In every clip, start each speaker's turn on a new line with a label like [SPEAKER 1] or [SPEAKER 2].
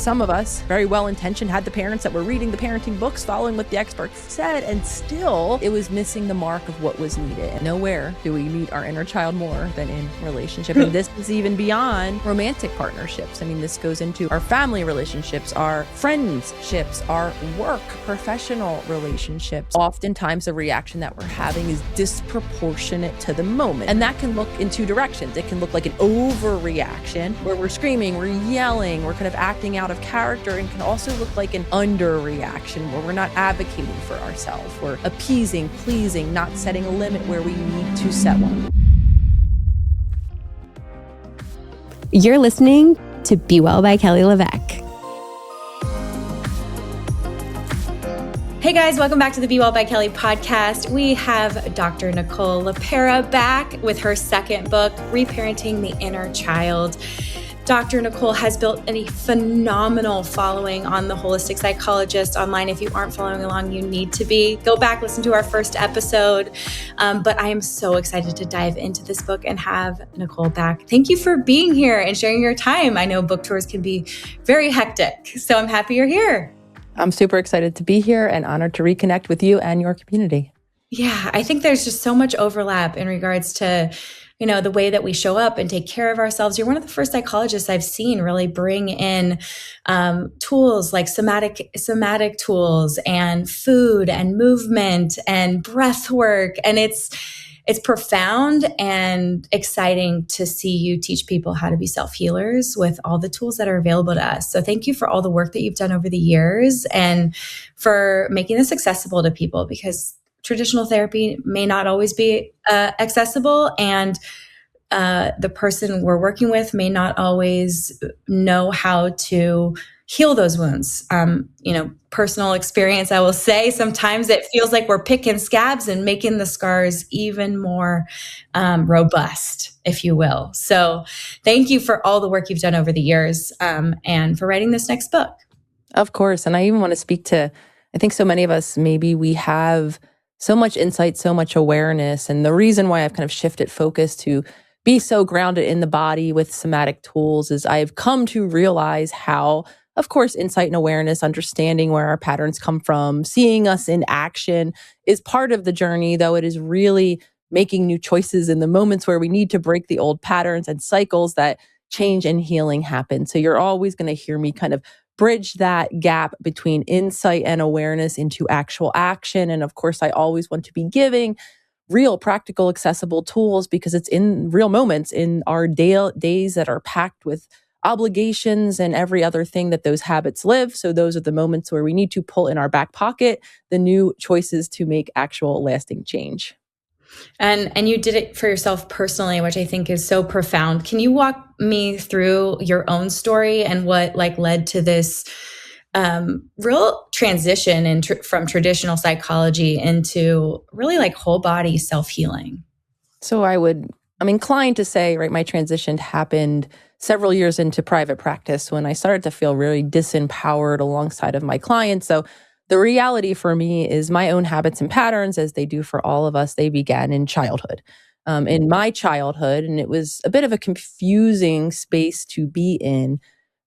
[SPEAKER 1] some of us, very well-intentioned, had the parents that were reading the parenting books, following what the experts said, and still it was missing the mark of what was needed. And nowhere do we meet our inner child more than in relationship. And this is even beyond romantic partnerships. I mean, this goes into our family relationships, our friendships, our work, professional relationships. Oftentimes the reaction that we're having is disproportionate to the moment. And that can look in two directions. It can look like an overreaction where we're screaming, we're yelling, we're kind of acting out of character, and can also look like an underreaction where we're not advocating for ourselves. We're appeasing, pleasing, not setting a limit where we need to set one.
[SPEAKER 2] You're listening to Be Well by Kelly LeVeque. Hey guys, welcome back to the Be Well by Kelly podcast. We have Dr. Nicole LePera back with her second book, Reparenting the Inner Child. Dr. Nicole has built a phenomenal following on The Holistic Psychologist online. If you aren't following along, you need to be. Go back, listen to our first episode. But I am so excited to dive into this book and have Nicole back. Thank you for being here and sharing your time. I know book tours can be very hectic, so I'm happy you're here.
[SPEAKER 1] I'm super excited to be here and honored to reconnect with you and your community.
[SPEAKER 2] Yeah, I think there's just so much overlap in regards to, the way that we show up and take care of ourselves. You're one of the first psychologists I've seen really bring in tools like somatic tools and food and movement and breath work. And it's profound and exciting to see you teach people how to be self-healers with all the tools that are available to us. So thank you for all the work that you've done over the years and for making this accessible to people, because traditional therapy may not always be accessible, and the person we're working with may not always know how to heal those wounds. Personal experience, I will say, sometimes it feels like we're picking scabs and making the scars even more robust, if you will. So thank you for all the work you've done over the years and for writing this next book.
[SPEAKER 1] Of course. And I even want to speak to, I think so many of us, maybe we have so much insight, so much awareness. And the reason why I've kind of shifted focus to be so grounded in the body with somatic tools is I've come to realize how, of course, insight and awareness, understanding where our patterns come from, seeing us in action is part of the journey, though it is really making new choices in the moments where we need to break the old patterns and cycles that change and healing happen. So you're always going to hear me kind of bridge that gap between insight and awareness into actual action. And of course, I always want to be giving real, practical, accessible tools because it's in real moments in our days that are packed with obligations and every other thing that those habits live. So those are the moments where we need to pull in our back pocket the new choices to make actual lasting change.
[SPEAKER 2] And you did it for yourself personally, which I think is so profound. Can you walk me through your own story and what led to this real transition from traditional psychology into really whole body self-healing?
[SPEAKER 1] So I'm inclined to say, right, my transition happened several years into private practice when I started to feel really disempowered alongside of my clients. So the reality for me is my own habits and patterns, as they do for all of us, they began in childhood. In my childhood, and it was a bit of a confusing space to be in,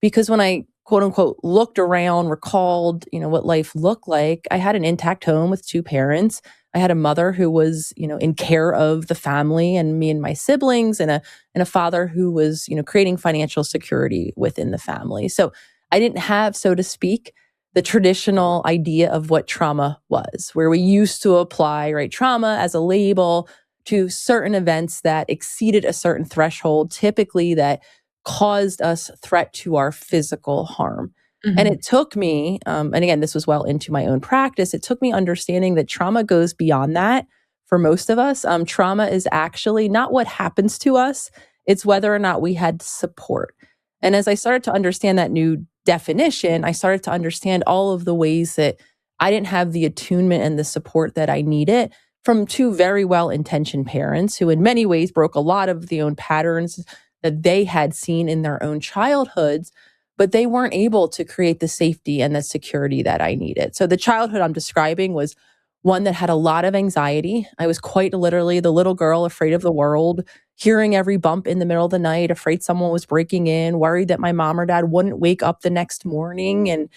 [SPEAKER 1] because when I quote unquote looked around, recalled, what life looked like, I had an intact home with two parents. I had a mother who was, in care of the family and me and my siblings, and a father who was, creating financial security within the family. So I didn't have, so to speak, the traditional idea of what trauma was, where we used to apply, right, trauma as a label to certain events that exceeded a certain threshold, typically that caused us threat to our physical harm. Mm-hmm. And it took me, and again, this was well into my own practice, it took me understanding that trauma goes beyond that for most of us. Trauma is actually not what happens to us, it's whether or not we had support. And as I started to understand that new definition, I started to understand all of the ways that I didn't have the attunement and the support that I needed from two very well-intentioned parents who in many ways broke a lot of the own patterns that they had seen in their own childhoods, but they weren't able to create the safety and the security that I needed. So the childhood I'm describing was one that had a lot of anxiety. I was quite literally the little girl afraid of the world, hearing every bump in the middle of the night, afraid someone was breaking in, worried that my mom or dad wouldn't wake up the next morning, and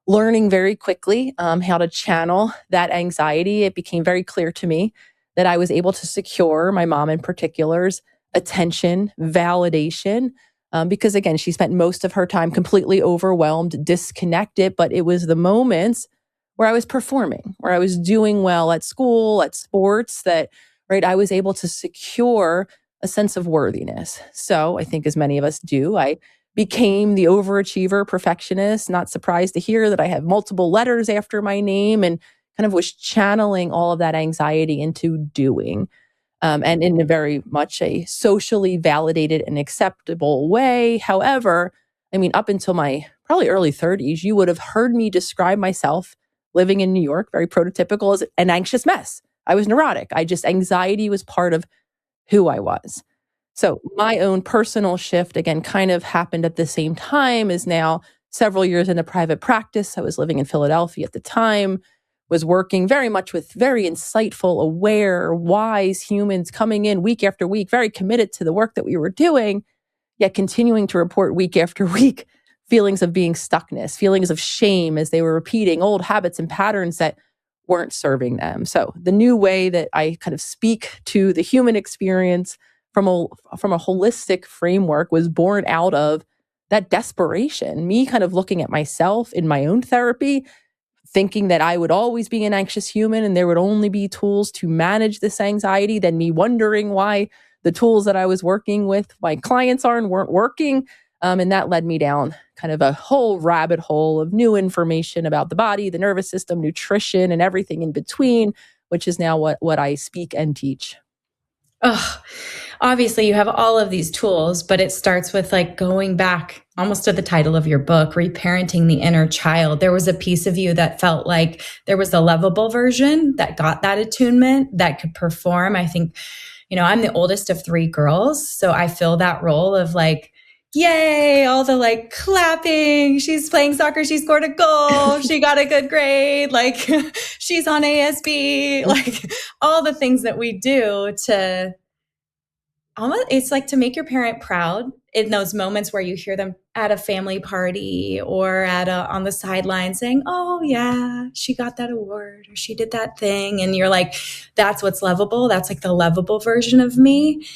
[SPEAKER 1] learning very quickly how to channel that anxiety. It became very clear to me that I was able to secure my mom in particular's attention, validation, because again, she spent most of her time completely overwhelmed, disconnected, but it was the moments where I was performing, where I was doing well at school, at sports, that, right, I was able to secure a sense of worthiness. So I think, as many of us do, I became the overachiever perfectionist, not surprised to hear that I have multiple letters after my name, and kind of was channeling all of that anxiety into doing. And in a very much a socially validated and acceptable way. However, I mean, up until my probably early 30s, you would have heard me describe myself living in New York, very prototypical, as an anxious mess. I was neurotic. Anxiety was part of who I was. So my own personal shift, again, kind of happened at the same time as now several years into private practice. I was living in Philadelphia at the time, was working very much with very insightful, aware, wise humans coming in week after week, very committed to the work that we were doing, yet continuing to report week after week feelings of being stuckness, feelings of shame as they were repeating old habits and patterns that weren't serving them. So the new way that I kind of speak to the human experience from a holistic framework was born out of that desperation, me kind of looking at myself in my own therapy, thinking that I would always be an anxious human and there would only be tools to manage this anxiety, then me wondering why the tools that I was working with my clients weren't working. And that led me down kind of a whole rabbit hole of new information about the body, the nervous system, nutrition, and everything in between, which is now what I speak and teach.
[SPEAKER 2] Oh, obviously you have all of these tools, but it starts with like going back almost to the title of your book, Reparenting the Inner Child. There was a piece of you that felt like there was a lovable version that got that attunement, that could perform. I think, I'm the oldest of three girls, so I fill that role of like, yay, all the like clapping. She's playing soccer. She scored a goal. She got a good grade. Like she's on ASB, like all the things that we do to almost, it's like to make your parent proud in those moments where you hear them at a family party or on the sideline saying, oh yeah, she got that award or she did that thing. And you're like, that's what's lovable. That's like the lovable version of me.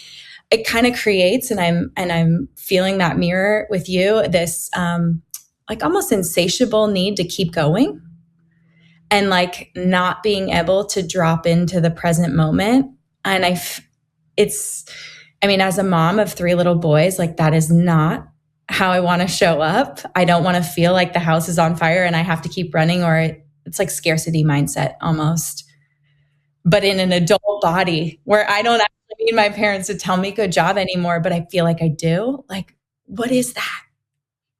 [SPEAKER 2] It kind of creates, and I'm feeling that mirror with you, this like almost insatiable need to keep going and like not being able to drop into the present moment. And as a mom of three little boys, like that is not how I want to show up. I don't want to feel like the house is on fire and I have to keep running, or it's like scarcity mindset almost, but in an adult body where I don't need my parents to tell me good job anymore, but I feel like I do. Like, what is that?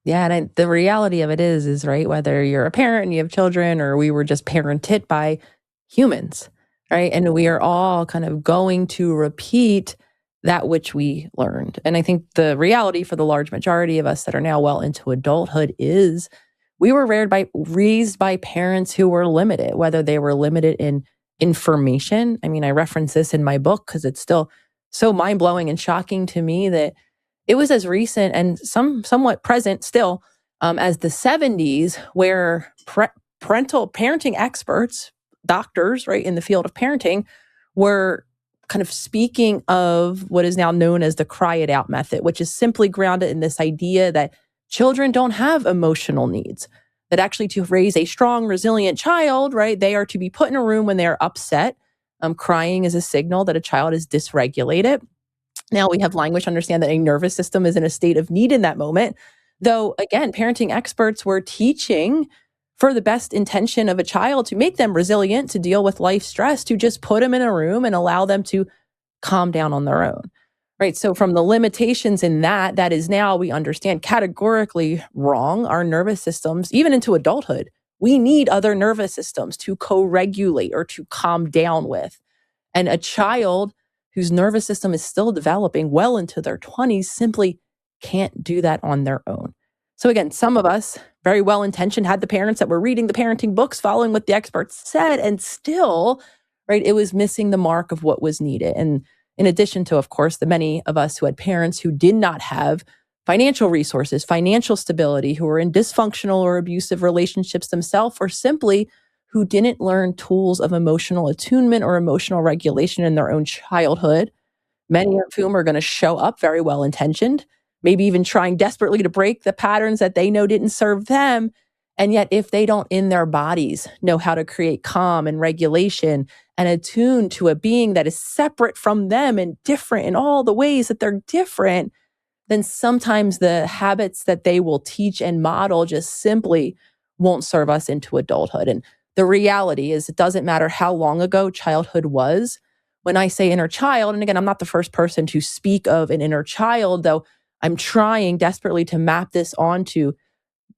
[SPEAKER 1] Yeah, and the reality of it is right, whether you're a parent and you have children, or we were just parented by humans, right? And we are all kind of going to repeat that which we learned. And I think the reality for the large majority of us that are now well into adulthood is we were raised by parents who were limited, whether they were limited in information. I mean, I reference this in my book because it's still so mind-blowing and shocking to me that it was as recent and somewhat present still as the 70s, where parenting experts, doctors, right, in the field of parenting, were kind of speaking of what is now known as the cry it out method, which is simply grounded in this idea that children don't have emotional needs. That actually, to raise a strong, resilient child, right, they are to be put in a room when they are upset. Crying is a signal that a child is dysregulated. Now we have language to understand that a nervous system is in a state of need in that moment. Though, again, parenting experts were teaching for the best intention of a child to make them resilient, to deal with life stress, to just put them in a room and allow them to calm down on their own. Right. So from the limitations in that is now we understand categorically wrong. Our nervous systems, even into adulthood, we need other nervous systems to co-regulate or to calm down with. And a child whose nervous system is still developing well into their 20s simply can't do that on their own. So again, some of us very well-intentioned, had the parents that were reading the parenting books, following what the experts said, and still, right, it was missing the mark of what was needed. And in addition to, of course, the many of us who had parents who did not have financial resources, financial stability, who were in dysfunctional or abusive relationships themselves, or simply who didn't learn tools of emotional attunement or emotional regulation in their own childhood, many of whom are going to show up very well intentioned, maybe even trying desperately to break the patterns that they know didn't serve them. And yet, if they don't in their bodies know how to create calm and regulation and attune to a being that is separate from them and different in all the ways that they're different, then sometimes the habits that they will teach and model just simply won't serve us into adulthood. And the reality is, it doesn't matter how long ago childhood was. When I say inner child, and again, I'm not the first person to speak of an inner child, though I'm trying desperately to map this onto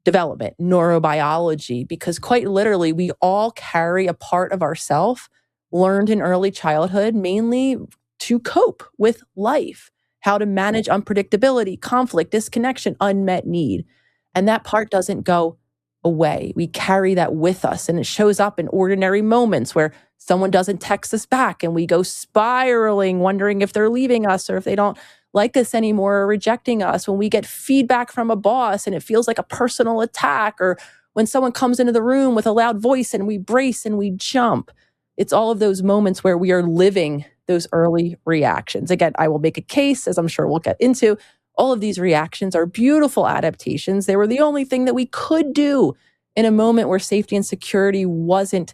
[SPEAKER 1] development, neurobiology, because quite literally, we all carry a part of ourself learned in early childhood, mainly to cope with life, how to manage unpredictability, conflict, disconnection, unmet need. And that part doesn't go away. We carry that with us, and it shows up in ordinary moments where someone doesn't text us back and we go spiraling, wondering if they're leaving us or if they don't like us anymore or rejecting us, when we get feedback from a boss and it feels like a personal attack, or when someone comes into the room with a loud voice and we brace and we jump. It's all of those moments where we are living those early reactions. Again, I will make a case, as I'm sure we'll get into. All of these reactions are beautiful adaptations. They were the only thing that we could do in a moment where safety and security wasn't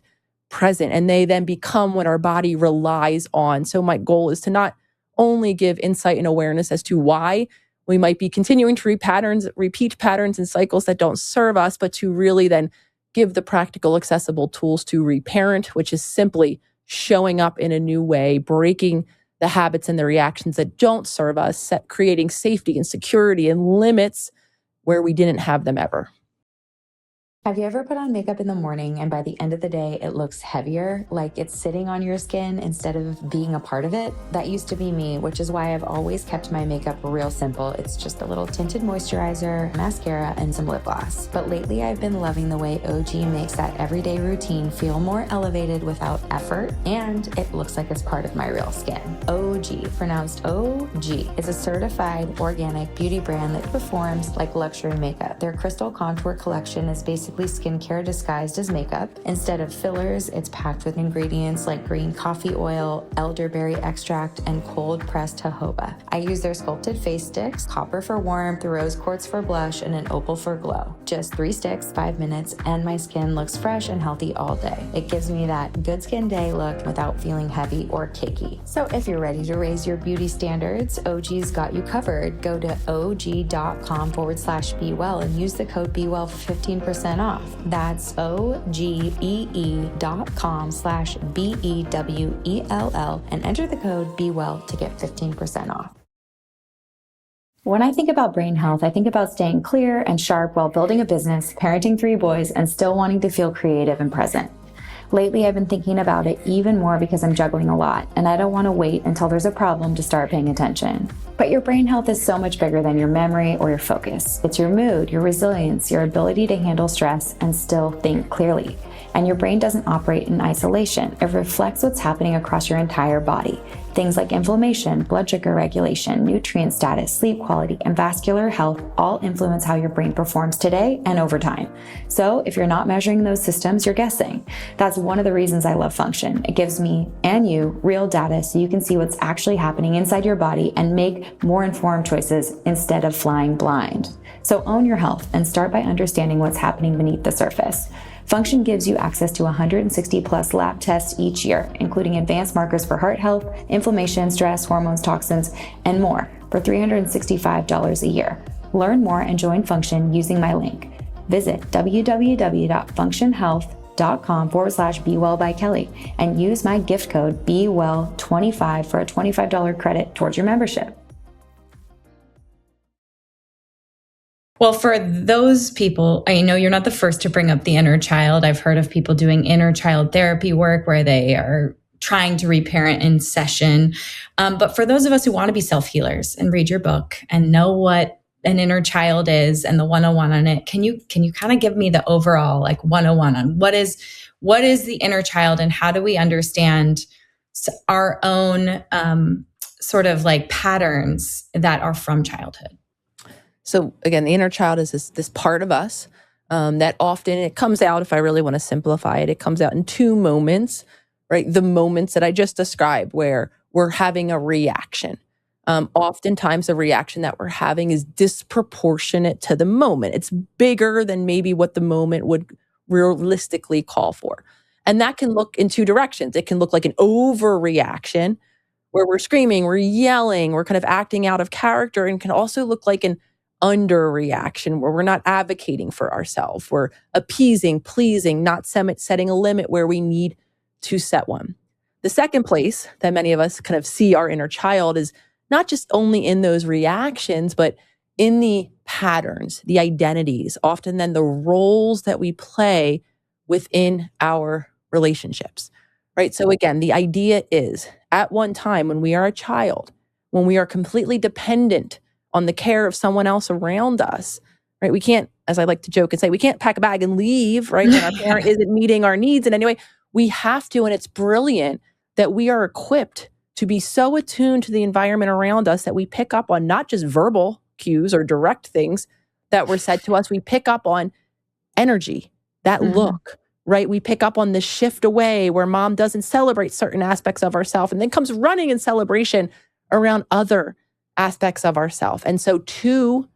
[SPEAKER 1] present, and they then become what our body relies on. So my goal is to not only give insight and awareness as to why we might be continuing to repeat patterns and cycles that don't serve us, but to really then give the practical, accessible tools to reparent, which is simply showing up in a new way, breaking the habits and the reactions that don't serve us, creating safety and security and limits where we didn't have them ever.
[SPEAKER 3] Have you ever put on makeup in the morning and by the end of the day it looks heavier, like it's sitting on your skin instead of being a part of it? That used to be me, which is why I've always kept my makeup real simple. It's just a little tinted moisturizer, mascara, and some lip gloss. But lately I've been loving the way OG makes that everyday routine feel more elevated without effort, and it looks like it's part of my real skin. OG, pronounced OG, is a certified organic beauty brand that performs like luxury makeup. Their Crystal Contour collection is basically skincare disguised as makeup. Instead of fillers, it's packed with ingredients like green coffee oil, elderberry extract, and cold pressed jojoba. I use their sculpted face sticks, copper for warmth, rose quartz for blush, and an opal for glow. Just 3 sticks, 5 minutes, and my skin looks fresh and healthy all day. It gives me that good skin day look without feeling heavy or cakey. So if you're ready to raise your beauty standards, OG's got you covered. Go to og.com/be well and use the code BeWell for 15% off. That's OGEE.com/BEWELL and enter the code BeWell to get 15% off. When I think about brain health, I think about staying clear and sharp while building a business, parenting 3 boys, and still wanting to feel creative and present. Lately, I've been thinking about it even more because I'm juggling a lot, and I don't want to wait until there's a problem to start paying attention. But your brain health is so much bigger than your memory or your focus. It's your mood, your resilience, your ability to handle stress and still think clearly. And your brain doesn't operate in isolation. It reflects what's happening across your entire body. Things like inflammation, blood sugar regulation, nutrient status, sleep quality, and vascular health all influence how your brain performs today and over time. So if you're not measuring those systems, you're guessing. That's one of the reasons I love Function. It gives me and you real data so you can see what's actually happening inside your body and make more informed choices instead of flying blind. So own your health and start by understanding what's happening beneath the surface. Function gives you access to 160 plus lab tests each year, including advanced markers for heart health, inflammation, stress, hormones, toxins, and more for $365 a year. Learn more and join Function using my link. Visit www.functionhealth.com/BeWell by Kelly and use my gift code BeWell25 for a $25 credit towards your membership.
[SPEAKER 2] Well, for those people, I know you're not the first to bring up the inner child. I've heard of people doing inner child therapy work where they are trying to reparent in session. But for those of us who want to be self-healers and read your book and know what an inner child is and the 101 on it, can you kind of give me the overall like 101 on what is the inner child and how do we understand our own sort of like patterns that are from childhood?
[SPEAKER 1] So again, the inner child is this part of us that often it comes out, if I really want to simplify it, it comes out in two moments, right? The moments that I just described where we're having a reaction. Oftentimes the reaction that we're having is disproportionate to the moment. It's bigger than maybe what the moment would realistically call for. And that can look in two directions. It can look like an overreaction where we're screaming, we're yelling, we're kind of acting out of character, and can also look like an underreaction where we're not advocating for ourselves. We're appeasing, pleasing, not setting a limit where we need to set one. The second place that many of us kind of see our inner child is not just only in those reactions, but in the patterns, the identities, often then the roles that we play within our relationships, right? So again, the idea is at one time when we are a child, when we are completely dependent on the care of someone else around us, right? We can't, as I like to joke and say, we can't pack a bag and leave, right? When our parent isn't meeting our needs in any way. We have to, and it's brilliant that we are equipped to be so attuned to the environment around us that we pick up on not just verbal cues or direct things that were said to us. We pick up on energy, that look, right? We pick up on the shift away where mom doesn't celebrate certain aspects of ourselves and then comes running in celebration around other aspects of ourselves. And so to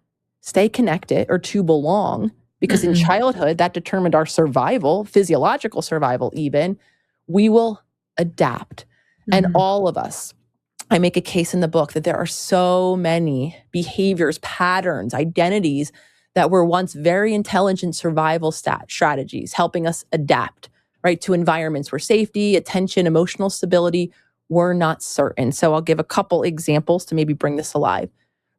[SPEAKER 1] stay connected or to belong, because in childhood, that determined our survival, physiological survival even, we will adapt. And all of us, I make a case in the book that there are so many behaviors, patterns, identities that were once very intelligent survival strategies, helping us adapt, right, to environments where safety, attention, emotional stability were not certain. So I'll give a couple examples to maybe bring this alive,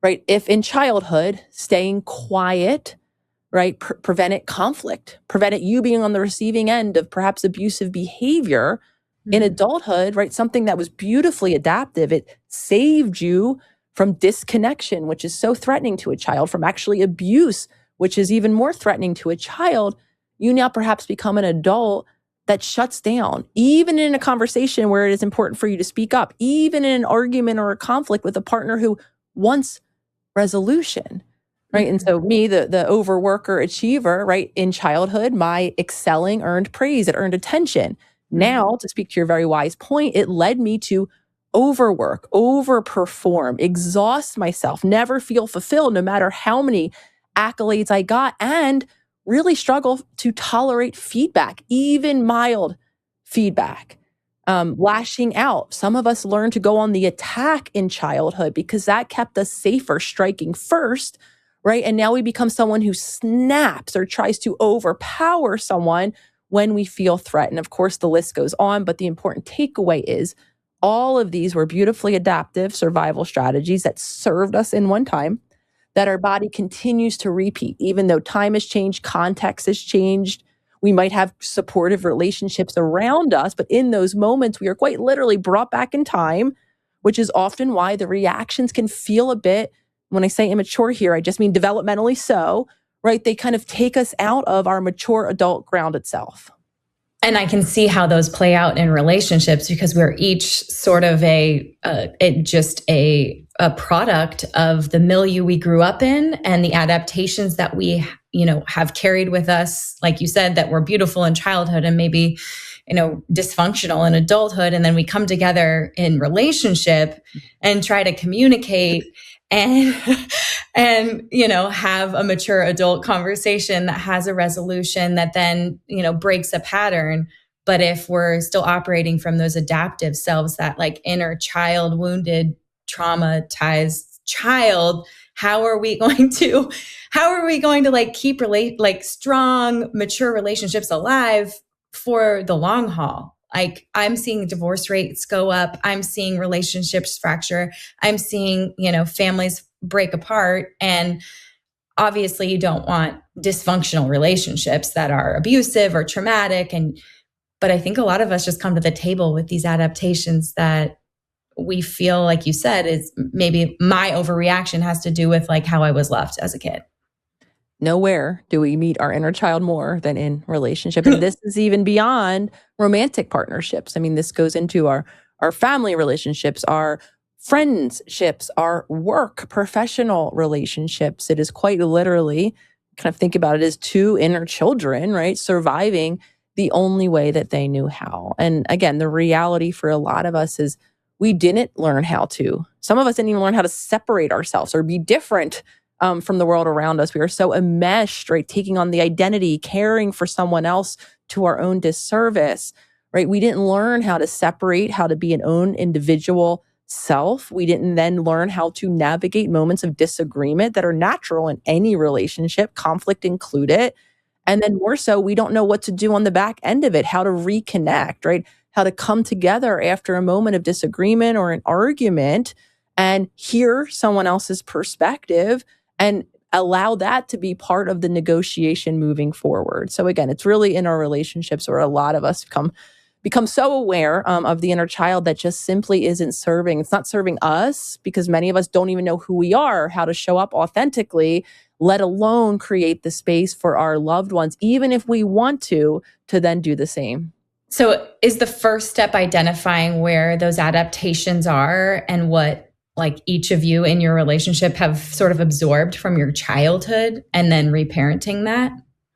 [SPEAKER 1] right? If in childhood, staying quiet, right, prevented conflict, prevented you being on the receiving end of perhaps abusive behavior. In adulthood, right, something that was beautifully adaptive, it saved you from disconnection, which is so threatening to a child, from actually abuse, which is even more threatening to a child. You now perhaps become an adult that shuts down, even in a conversation where it is important for you to speak up, even in an argument or a conflict with a partner who wants resolution, right? And so me, the overworker achiever, right, in childhood, my excelling earned praise, it earned attention. Now, to speak to your very wise point, it led me to overwork, overperform, exhaust myself, never feel fulfilled no matter how many accolades I got, and really struggle to tolerate feedback, even mild feedback. Lashing out. Some of us learn to go on the attack in childhood because that kept us safer, striking first, right? And now we become someone who snaps or tries to overpower someone when we feel threatened. Of course, the list goes on, but the important takeaway is all of these were beautifully adaptive survival strategies that served us in one time, that our body continues to repeat, even though time has changed, context has changed. We might have supportive relationships around us, but in those moments, we are quite literally brought back in time, which is often why the reactions can feel a bit, when I say immature here, I just mean developmentally so, right? They kind of take us out of our mature adult grounded self.
[SPEAKER 2] And I can see how those play out in relationships because we're each sort of a product of the milieu we grew up in and the adaptations that we, have carried with us, like you said, that were beautiful in childhood and maybe, dysfunctional in adulthood. And then we come together in relationship and try to communicate and have a mature adult conversation that has a resolution that then, breaks a pattern. But if we're still operating from those adaptive selves, that like inner child, wounded, traumatized child, how are we going to like keep strong, mature relationships alive for the long haul? Like I'm seeing divorce rates go up. I'm seeing relationships fracture. I'm seeing, families break apart. And obviously you don't want dysfunctional relationships that are abusive or traumatic. But I think a lot of us just come to the table with these adaptations that we feel, like you said, is maybe my overreaction has to do with like how I was left as a kid.
[SPEAKER 1] Nowhere do we meet our inner child more than in relationship. And this is even beyond romantic partnerships. I mean, this goes into our family relationships, our friendships, our work, professional relationships. It is quite literally, kind of think about it as two inner children, right? Surviving the only way that they knew how. And again, the reality for a lot of us is we didn't learn how to. Some of us didn't even learn how to separate ourselves or be different from the world around us. We are so enmeshed, right? Taking on the identity, caring for someone else to our own disservice, right? We didn't learn how to separate, how to be an own individual self. We didn't then learn how to navigate moments of disagreement that are natural in any relationship, conflict included. And then more so, we don't know what to do on the back end of it, how to reconnect, right? How to come together after a moment of disagreement or an argument and hear someone else's perspective and allow that to be part of the negotiation moving forward. So again, it's really in our relationships where a lot of us become so aware of the inner child that just simply isn't serving. It's not serving us because many of us don't even know who we are, how to show up authentically, let alone create the space for our loved ones, even if we want to then do the same.
[SPEAKER 2] So is the first step identifying where those adaptations are and what like each of you in your relationship have sort of absorbed from your childhood and then reparenting that?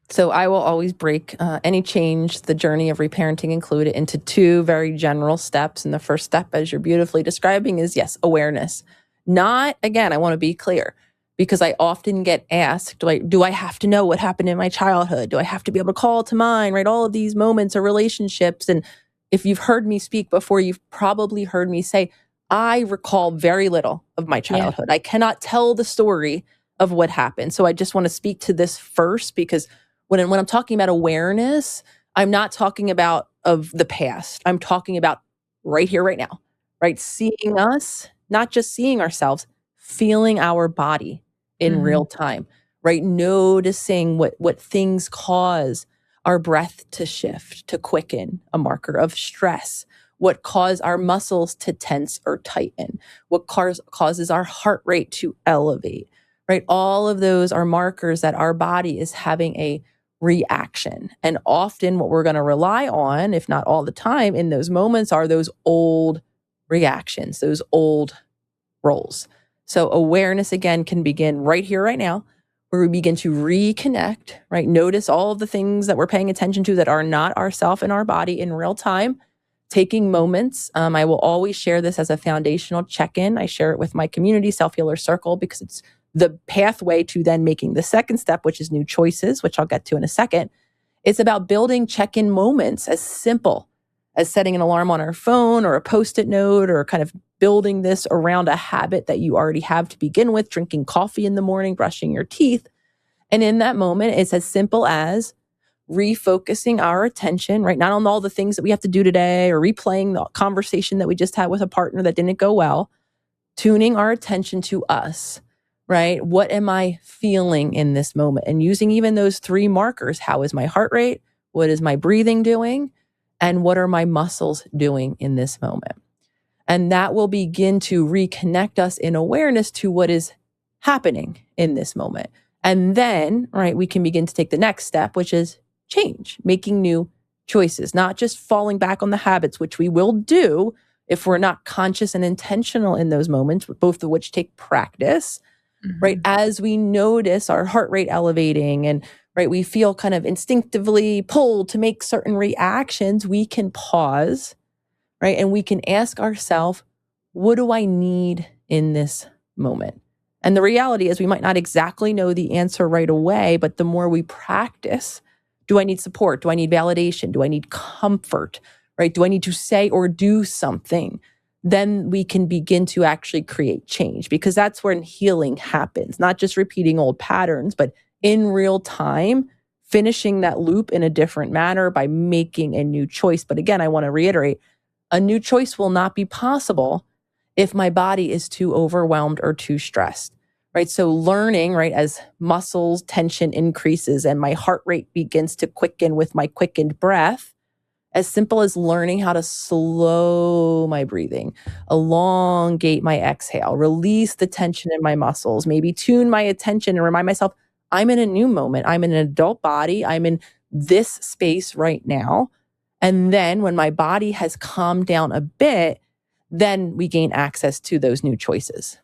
[SPEAKER 1] So I will always break any change, the journey of reparenting included, into two very general steps. And the first step, as you're beautifully describing, is yes, awareness. Not, again, I want to be clear, because I often get asked, like, do I have to know what happened in my childhood? Do I have to be able to call to mind, right? All of these moments or relationships. And if you've heard me speak before, you've probably heard me say, I recall very little of my childhood. Yeah. I cannot tell the story of what happened. So I just want to speak to this first, because when I'm talking about awareness, I'm not talking about of the past. I'm talking about right here, right now, right? Seeing us, not just seeing ourselves, feeling our body in real time, right? Noticing what things cause our breath to shift, to quicken, a marker of stress, what cause our muscles to tense or tighten, what causes our heart rate to elevate, right? All of those are markers that our body is having a reaction. And often what we're going to rely on, if not all the time in those moments, are those old reactions, those old roles. So awareness, again, can begin right here, right now, where we begin to reconnect, right? Notice all of the things that we're paying attention to that are not ourself and our body in real time, taking moments. I will always share this as a foundational check-in. I share it with my community, Self-Healer Circle, because it's the pathway to then making the second step, which is new choices, which I'll get to in a second. It's about building check-in moments as simple as setting an alarm on our phone or a Post-it note, or kind of building this around a habit that you already have to begin with, drinking coffee in the morning, brushing your teeth. And in that moment, it's as simple as refocusing our attention, right? Not on all the things that we have to do today or replaying the conversation that we just had with a partner that didn't go well, tuning our attention to us, right? What am I feeling in this moment? And using even those three markers. How is my heart rate? What is my breathing doing? And what are my muscles doing in this moment? And that will begin to reconnect us in awareness to what is happening in this moment. And then, right, we can begin to take the next step, which is change, making new choices, not just falling back on the habits, which we will do if we're not conscious and intentional in those moments, both of which take practice, right? As we notice our heart rate elevating and right, we feel kind of instinctively pulled to make certain reactions, we can pause, right? And we can ask ourselves, what do I need in this moment? And the reality is we might not exactly know the answer right away, but the more we practice, do I need support? Do I need validation? Do I need comfort, right? Do I need to say or do something? Then we can begin to actually create change, because that's when healing happens, not just repeating old patterns, but in real time, finishing that loop in a different manner by making a new choice. But again, I want to reiterate, a new choice will not be possible if my body is too overwhelmed or too stressed, right? So learning, right, as muscles tension increases and my heart rate begins to quicken with my quickened breath, as simple as learning how to slow my breathing, elongate my exhale, release the tension in my muscles, maybe tune my attention and remind myself, I'm in a new moment. I'm in an adult body. I'm in this space right now. And then when my body has calmed down a bit, then we gain access to those new choices.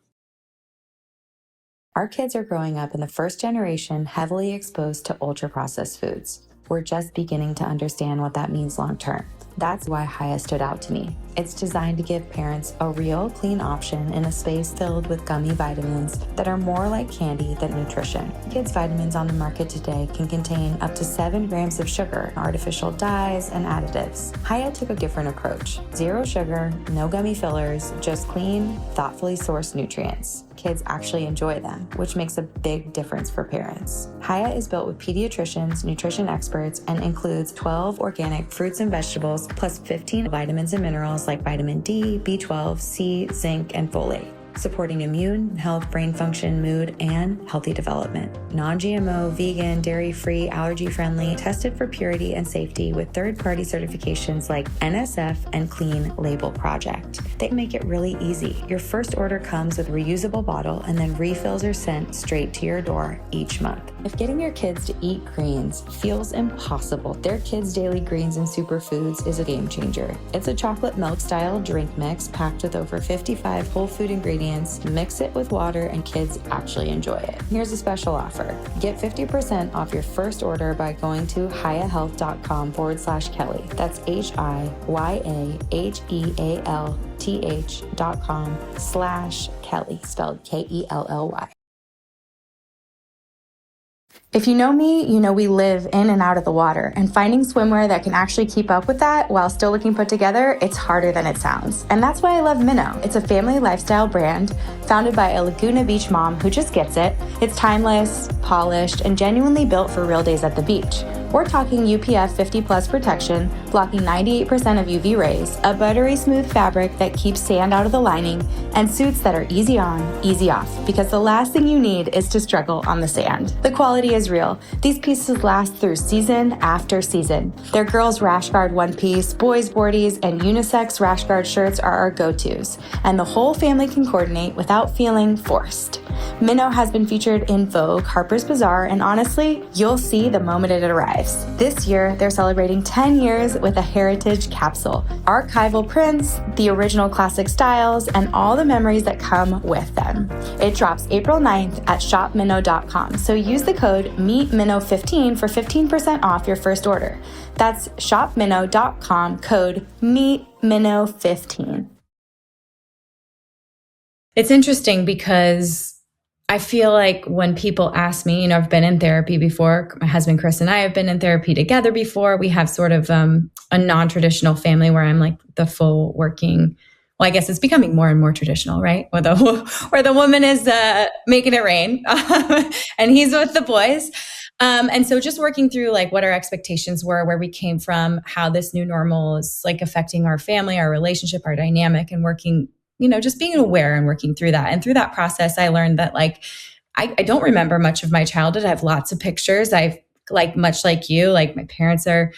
[SPEAKER 3] Our kids are growing up in the first generation heavily exposed to ultra-processed foods. We're just beginning to understand what that means long term. That's why Haya stood out to me. It's designed to give parents a real, clean option in a space filled with gummy vitamins that are more like candy than nutrition. Kids' vitamins on the market today can contain up to 7 grams of sugar, artificial dyes, and additives. Haya took a different approach. 0 sugar, no gummy fillers, just clean, thoughtfully sourced nutrients. Kids actually enjoy them, which makes a big difference for parents. Haya is built with pediatricians, nutrition experts, and includes 12 organic fruits and vegetables, plus 15 vitamins and minerals like vitamin D, B12, C, zinc, and folate, supporting immune, health, brain function, mood, and healthy development. Non-GMO, vegan, dairy-free, allergy-friendly, tested for purity and safety with third-party certifications like NSF and Clean Label Project. They make it really easy. Your first order comes with a reusable bottle, and then refills are sent straight to your door each month. If getting your kids to eat greens feels impossible, their Kids Daily Greens and Superfoods is a game changer. It's a chocolate milk-style drink mix packed with over 55 whole food ingredients. Mix it with water and kids actually enjoy it. Here's a special offer. Get 50% off your first order by going to hiyahealth.com/Kelly. That's hiyahealth.com/Kelly, spelled Kelly.
[SPEAKER 2] If you know me, you know we live in and out of the water, and finding swimwear that can actually keep up with that while still looking put together, it's harder than it sounds. And that's why I love Minnow. It's a family lifestyle brand founded by a Laguna Beach mom who just gets it. It's timeless, polished, and genuinely built for real days at the beach. We're talking UPF 50+ protection, blocking 98% of UV rays, a buttery smooth fabric that keeps sand out of the lining, and suits that are easy on, easy off, because the last thing you need is to struggle on the sand. The quality is real. These pieces last through season after season. Their girls' rash guard one piece, boys' boardies, and unisex rash guard shirts are our go-tos, and the whole family can coordinate without feeling forced. Minnow has been featured in Vogue, Harper's Bazaar, and honestly, you'll see the moment it arrives. This year, they're celebrating 10 years with a heritage capsule. Archival prints, the original classic styles, and all the memories that come with them. It drops April 9th at shopminnow.com, so use the code MEETMinnow15 for 15% off your first order. That's shopminnow.com, code MEETMinnow15. It's interesting because I feel like when people ask me, I've been in therapy before. My husband, Chris, and I have been in therapy together before. We have sort of a non-traditional family where I'm like the full working, well, I guess it's becoming more and more traditional, right? Where the woman is making it rain and he's with the boys. And so just working through like what our expectations were, where we came from, how this new normal is like affecting our family, our relationship, our dynamic, and working, just being aware and working through that. And through that process, I learned that like, I don't remember much of my childhood. I have lots of pictures. I've like, much like you, like my parents are,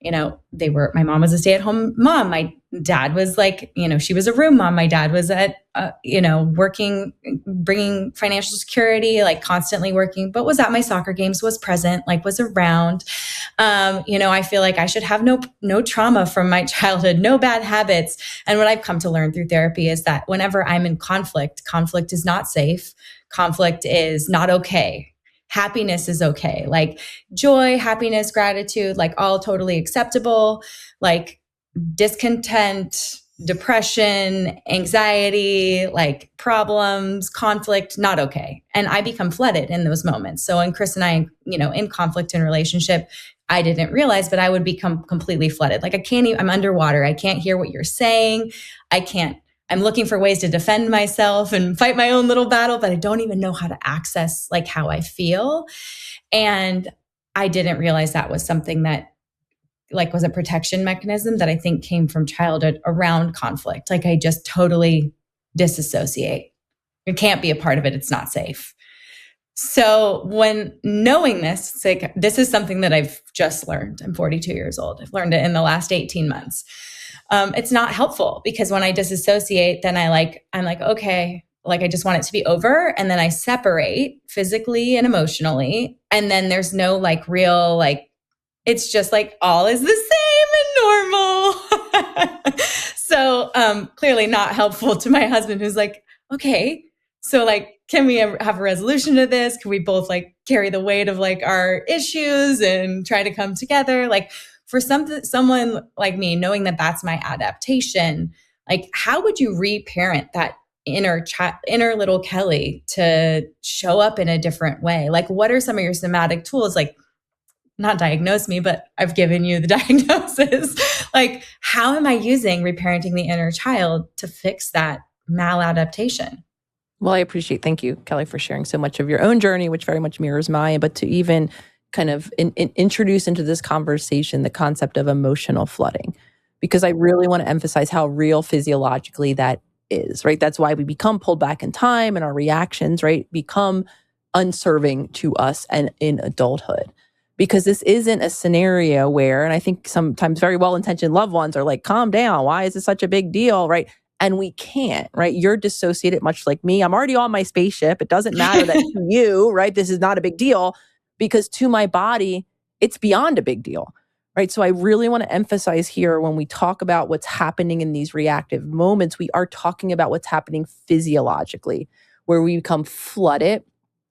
[SPEAKER 2] my mom was a stay-at-home mom. My dad was like, she was a room mom. My dad was at, working, bringing financial security, like constantly working, but was at my soccer games, was present, like was around. I feel like I should have no trauma from my childhood, no bad habits. And what I've come to learn through therapy is that whenever I'm in conflict is not safe. Conflict is not okay. Happiness is okay. Like joy, happiness, gratitude, like all totally acceptable. Like discontent, depression, anxiety, like problems, conflict, not okay. And I become flooded in those moments. So when Chris and I, in conflict in relationship, I didn't realize, but I would become completely flooded. Like I'm underwater. I can't hear what you're saying. I'm looking for ways to defend myself and fight my own little battle, but I don't even know how to access like how I feel. And I didn't realize that was something that like was a protection mechanism that I think came from childhood around conflict. Like I just totally disassociate. It can't be a part of it. It's not safe. So when knowing this, it's like, this is something that I've just learned. I'm 42 years old. I've learned it in the last 18 months. It's not helpful because when I disassociate, then I'm like, okay, like I just want it to be over. And then I separate physically and emotionally. And then there's no like real, like, it's just like all is the same and normal. So clearly not helpful to my husband, who's like, okay, so like, can we have a resolution to this? Can we both like carry the weight of like our issues and try to come together? Like for someone like me, knowing that that's my adaptation, like how would you reparent that inner little Kelly to show up in a different way? Like what are some of your somatic tools? Like not diagnose me, but I've given you the diagnosis. Like how am I using reparenting the inner child to fix that maladaptation?
[SPEAKER 1] Well, I appreciate, thank you, Kelly, for sharing so much of your own journey, which very much mirrors mine, but to even kind of introduce into this conversation the concept of emotional flooding, because I really want to emphasize how real physiologically that is, right? That's why we become pulled back in time and our reactions, right, become unserving to us and in adulthood. Because this isn't a scenario where, and I think sometimes very well-intentioned loved ones are like, calm down, why is this such a big deal, right? And we can't, right? You're dissociated much like me. I'm already on my spaceship. It doesn't matter that to you, right? This is not a big deal because to my body, it's beyond a big deal, right? So I really want to emphasize here when we talk about what's happening in these reactive moments, we are talking about what's happening physiologically, where we become flooded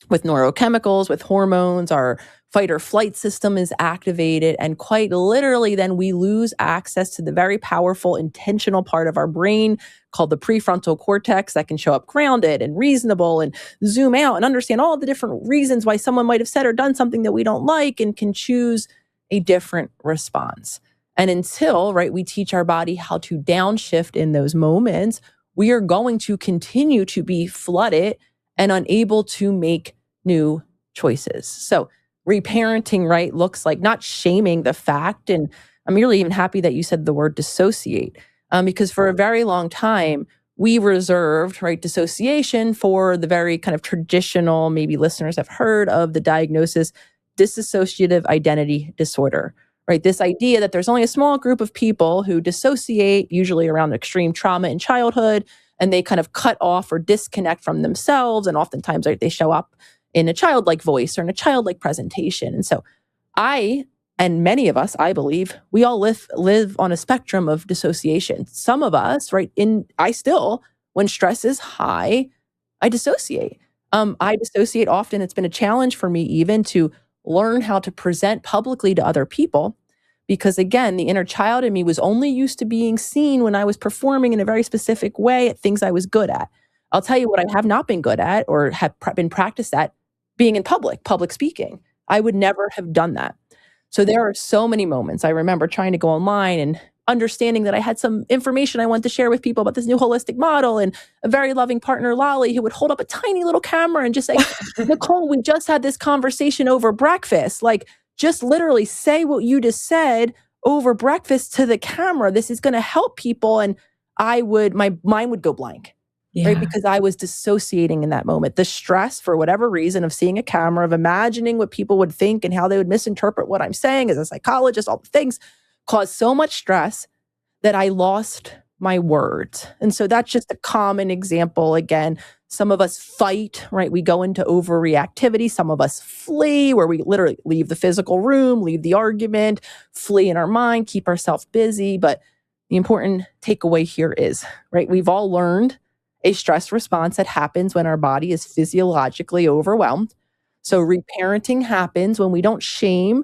[SPEAKER 1] with neurochemicals, with hormones, our fight or flight system is activated, and quite literally then we lose access to the very powerful intentional part of our brain called the prefrontal cortex that can show up grounded and reasonable and zoom out and understand all the different reasons why someone might have said or done something that we don't like and can choose a different response. And until, right, we teach our body how to downshift in those moments, we are going to continue to be flooded and unable to make new choices. So reparenting, right, looks like not shaming the fact. And I'm really even happy that you said the word dissociate, because for a very long time, we reserved, right, dissociation for the very kind of traditional, maybe listeners have heard of the diagnosis, dissociative identity disorder, right? This idea that there's only a small group of people who dissociate, usually around extreme trauma in childhood, and they kind of cut off or disconnect from themselves. And oftentimes, right, they show up in a childlike voice or in a childlike presentation. And so I, and many of us, I believe, we all live on a spectrum of dissociation. Some of us, right, I still, when stress is high, I dissociate. I dissociate often. It's been a challenge for me even to learn how to present publicly to other people. Because again, the inner child in me was only used to being seen when I was performing in a very specific way at things I was good at. I'll tell you what I have not been good at or have been practiced at, being in public speaking. I would never have done that. So there are so many moments. I remember trying to go online and understanding that I had some information I wanted to share with people about this new holistic model, and a very loving partner, Lolly, who would hold up a tiny little camera and just say, Nicole, we just had this conversation over breakfast. Like, just literally say what you just said over breakfast to the camera. This is going to help people. And my mind would go blank. Yeah. Right? Because I was dissociating in that moment. The stress, for whatever reason, of seeing a camera, of imagining what people would think and how they would misinterpret what I'm saying as a psychologist, all the things caused so much stress that I lost my words. And so that's just a common example. Again, some of us fight, right? We go into overreactivity. Some of us flee, where we literally leave the physical room, leave the argument, flee in our mind, keep ourselves busy. But the important takeaway here is, right, we've all learned a stress response that happens when our body is physiologically overwhelmed. So reparenting happens when we don't shame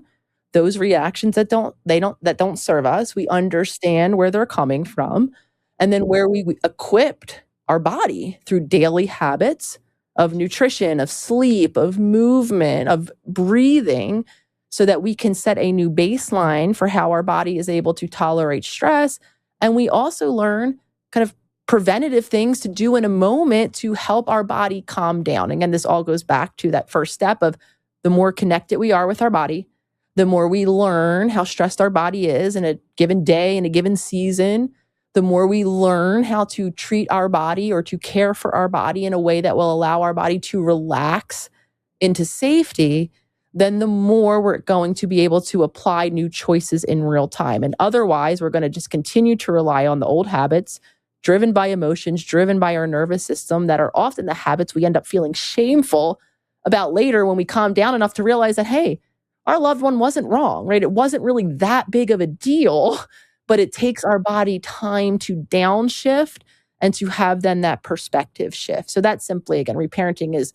[SPEAKER 1] those reactions that don't serve us. We understand where they're coming from, and then where we equipped our body through daily habits of nutrition, of sleep, of movement, of breathing, so that we can set a new baseline for how our body is able to tolerate stress. And we also learn kind of preventative things to do in a moment to help our body calm down. Again, this all goes back to that first step of the more connected we are with our body, the more we learn how stressed our body is in a given day, in a given season, the more we learn how to treat our body or to care for our body in a way that will allow our body to relax into safety, then the more we're going to be able to apply new choices in real time. And otherwise, we're going to just continue to rely on the old habits, driven by emotions, driven by our nervous system, that are often the habits we end up feeling shameful about later when we calm down enough to realize that, hey, our loved one wasn't wrong, right? It wasn't really that big of a deal, but it takes our body time to downshift and to have then that perspective shift. So that's simply, again, reparenting is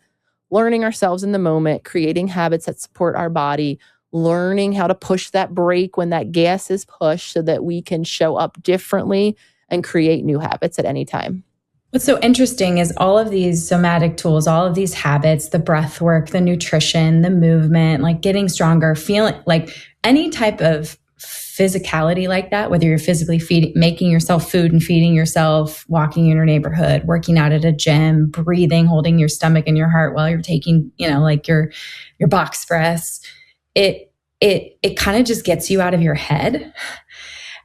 [SPEAKER 1] learning ourselves in the moment, creating habits that support our body, learning how to push that brake when that gas is pushed so that we can show up differently and create new habits at any time.
[SPEAKER 2] What's so interesting is all of these somatic tools, all of these habits, the breath work, the nutrition, the movement, like getting stronger, feeling like any type of physicality like that, whether you're physically making yourself food and feeding yourself, walking in your neighborhood, working out at a gym, breathing, holding your stomach and your heart while you're taking, like your box breaths, it kind of just gets you out of your head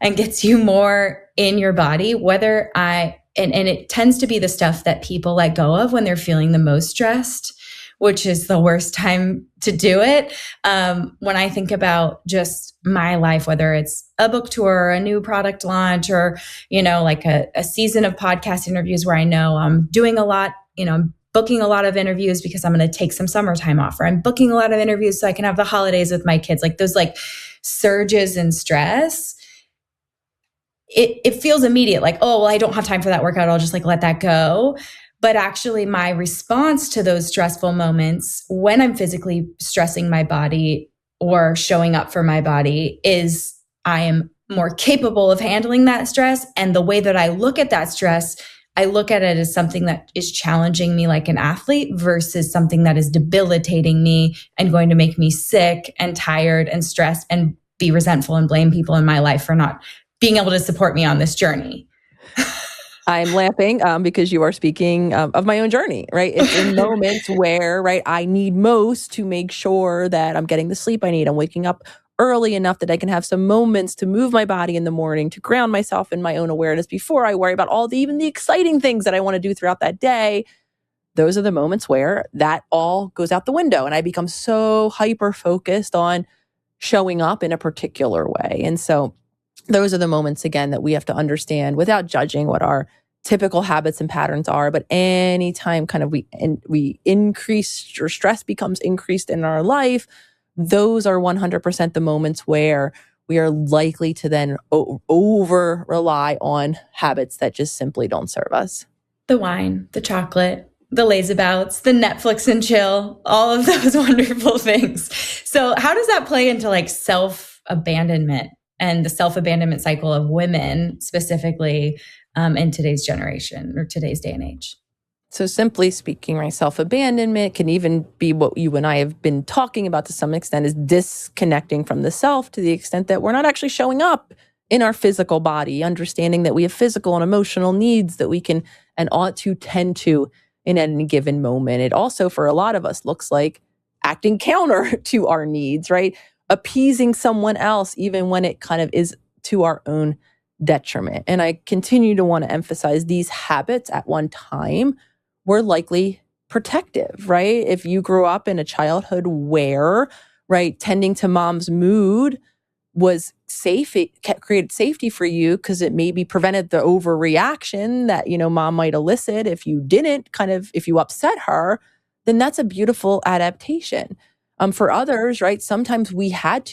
[SPEAKER 2] and gets you more in your body, and it tends to be the stuff that people let go of when they're feeling the most stressed, which is the worst time to do it. When I think about just my life, whether it's a book tour, a new product launch, or, like a season of podcast interviews where I know I'm doing a lot, I'm booking a lot of interviews because I'm going to take some summertime off, or I'm booking a lot of interviews so I can have the holidays with my kids, like those surges in stress. It feels immediate, like, oh, well, I don't have time for that workout. I'll just let that go. But actually, my response to those stressful moments when I'm physically stressing my body or showing up for my body is I am more capable of handling that stress. And the way that I look at that stress, I look at it as something that is challenging me like an athlete versus something that is debilitating me and going to make me sick and tired and stressed and be resentful and blame people in my life for not being able to support me on this journey.
[SPEAKER 1] I'm laughing because you are speaking of my own journey, right? It's in moments where, right, I need most to make sure that I'm getting the sleep I need. I'm waking up early enough that I can have some moments to move my body in the morning, to ground myself in my own awareness before I worry about even the exciting things that I want to do throughout that day. Those are the moments where that all goes out the window and I become so hyper-focused on showing up in a particular way. And so those are the moments, again, that we have to understand without judging what our typical habits and patterns are. But anytime kind of we increase, or stress becomes increased in our life, those are 100% the moments where we are likely to then over rely on habits that just simply don't serve us.
[SPEAKER 2] The wine, the chocolate, the lazabouts, the Netflix and chill, all of those wonderful things. So how does that play into self-abandonment and the self-abandonment cycle of women specifically in today's generation or today's day and age?
[SPEAKER 1] So simply speaking, right, self-abandonment can even be what you and I have been talking about to some extent, is disconnecting from the self to the extent that we're not actually showing up in our physical body, understanding that we have physical and emotional needs that we can and ought to tend to in any given moment. It also, for a lot of us, looks like acting counter to our needs, right? Appeasing someone else, even when it kind of is to our own detriment. And I continue to want to emphasize these habits at one time were likely protective, right? If you grew up in a childhood where, right, tending to mom's mood was safe, it created safety for you because it maybe prevented the overreaction that, mom might elicit if you didn't if you upset her, then that's a beautiful adaptation. For others, right, sometimes we had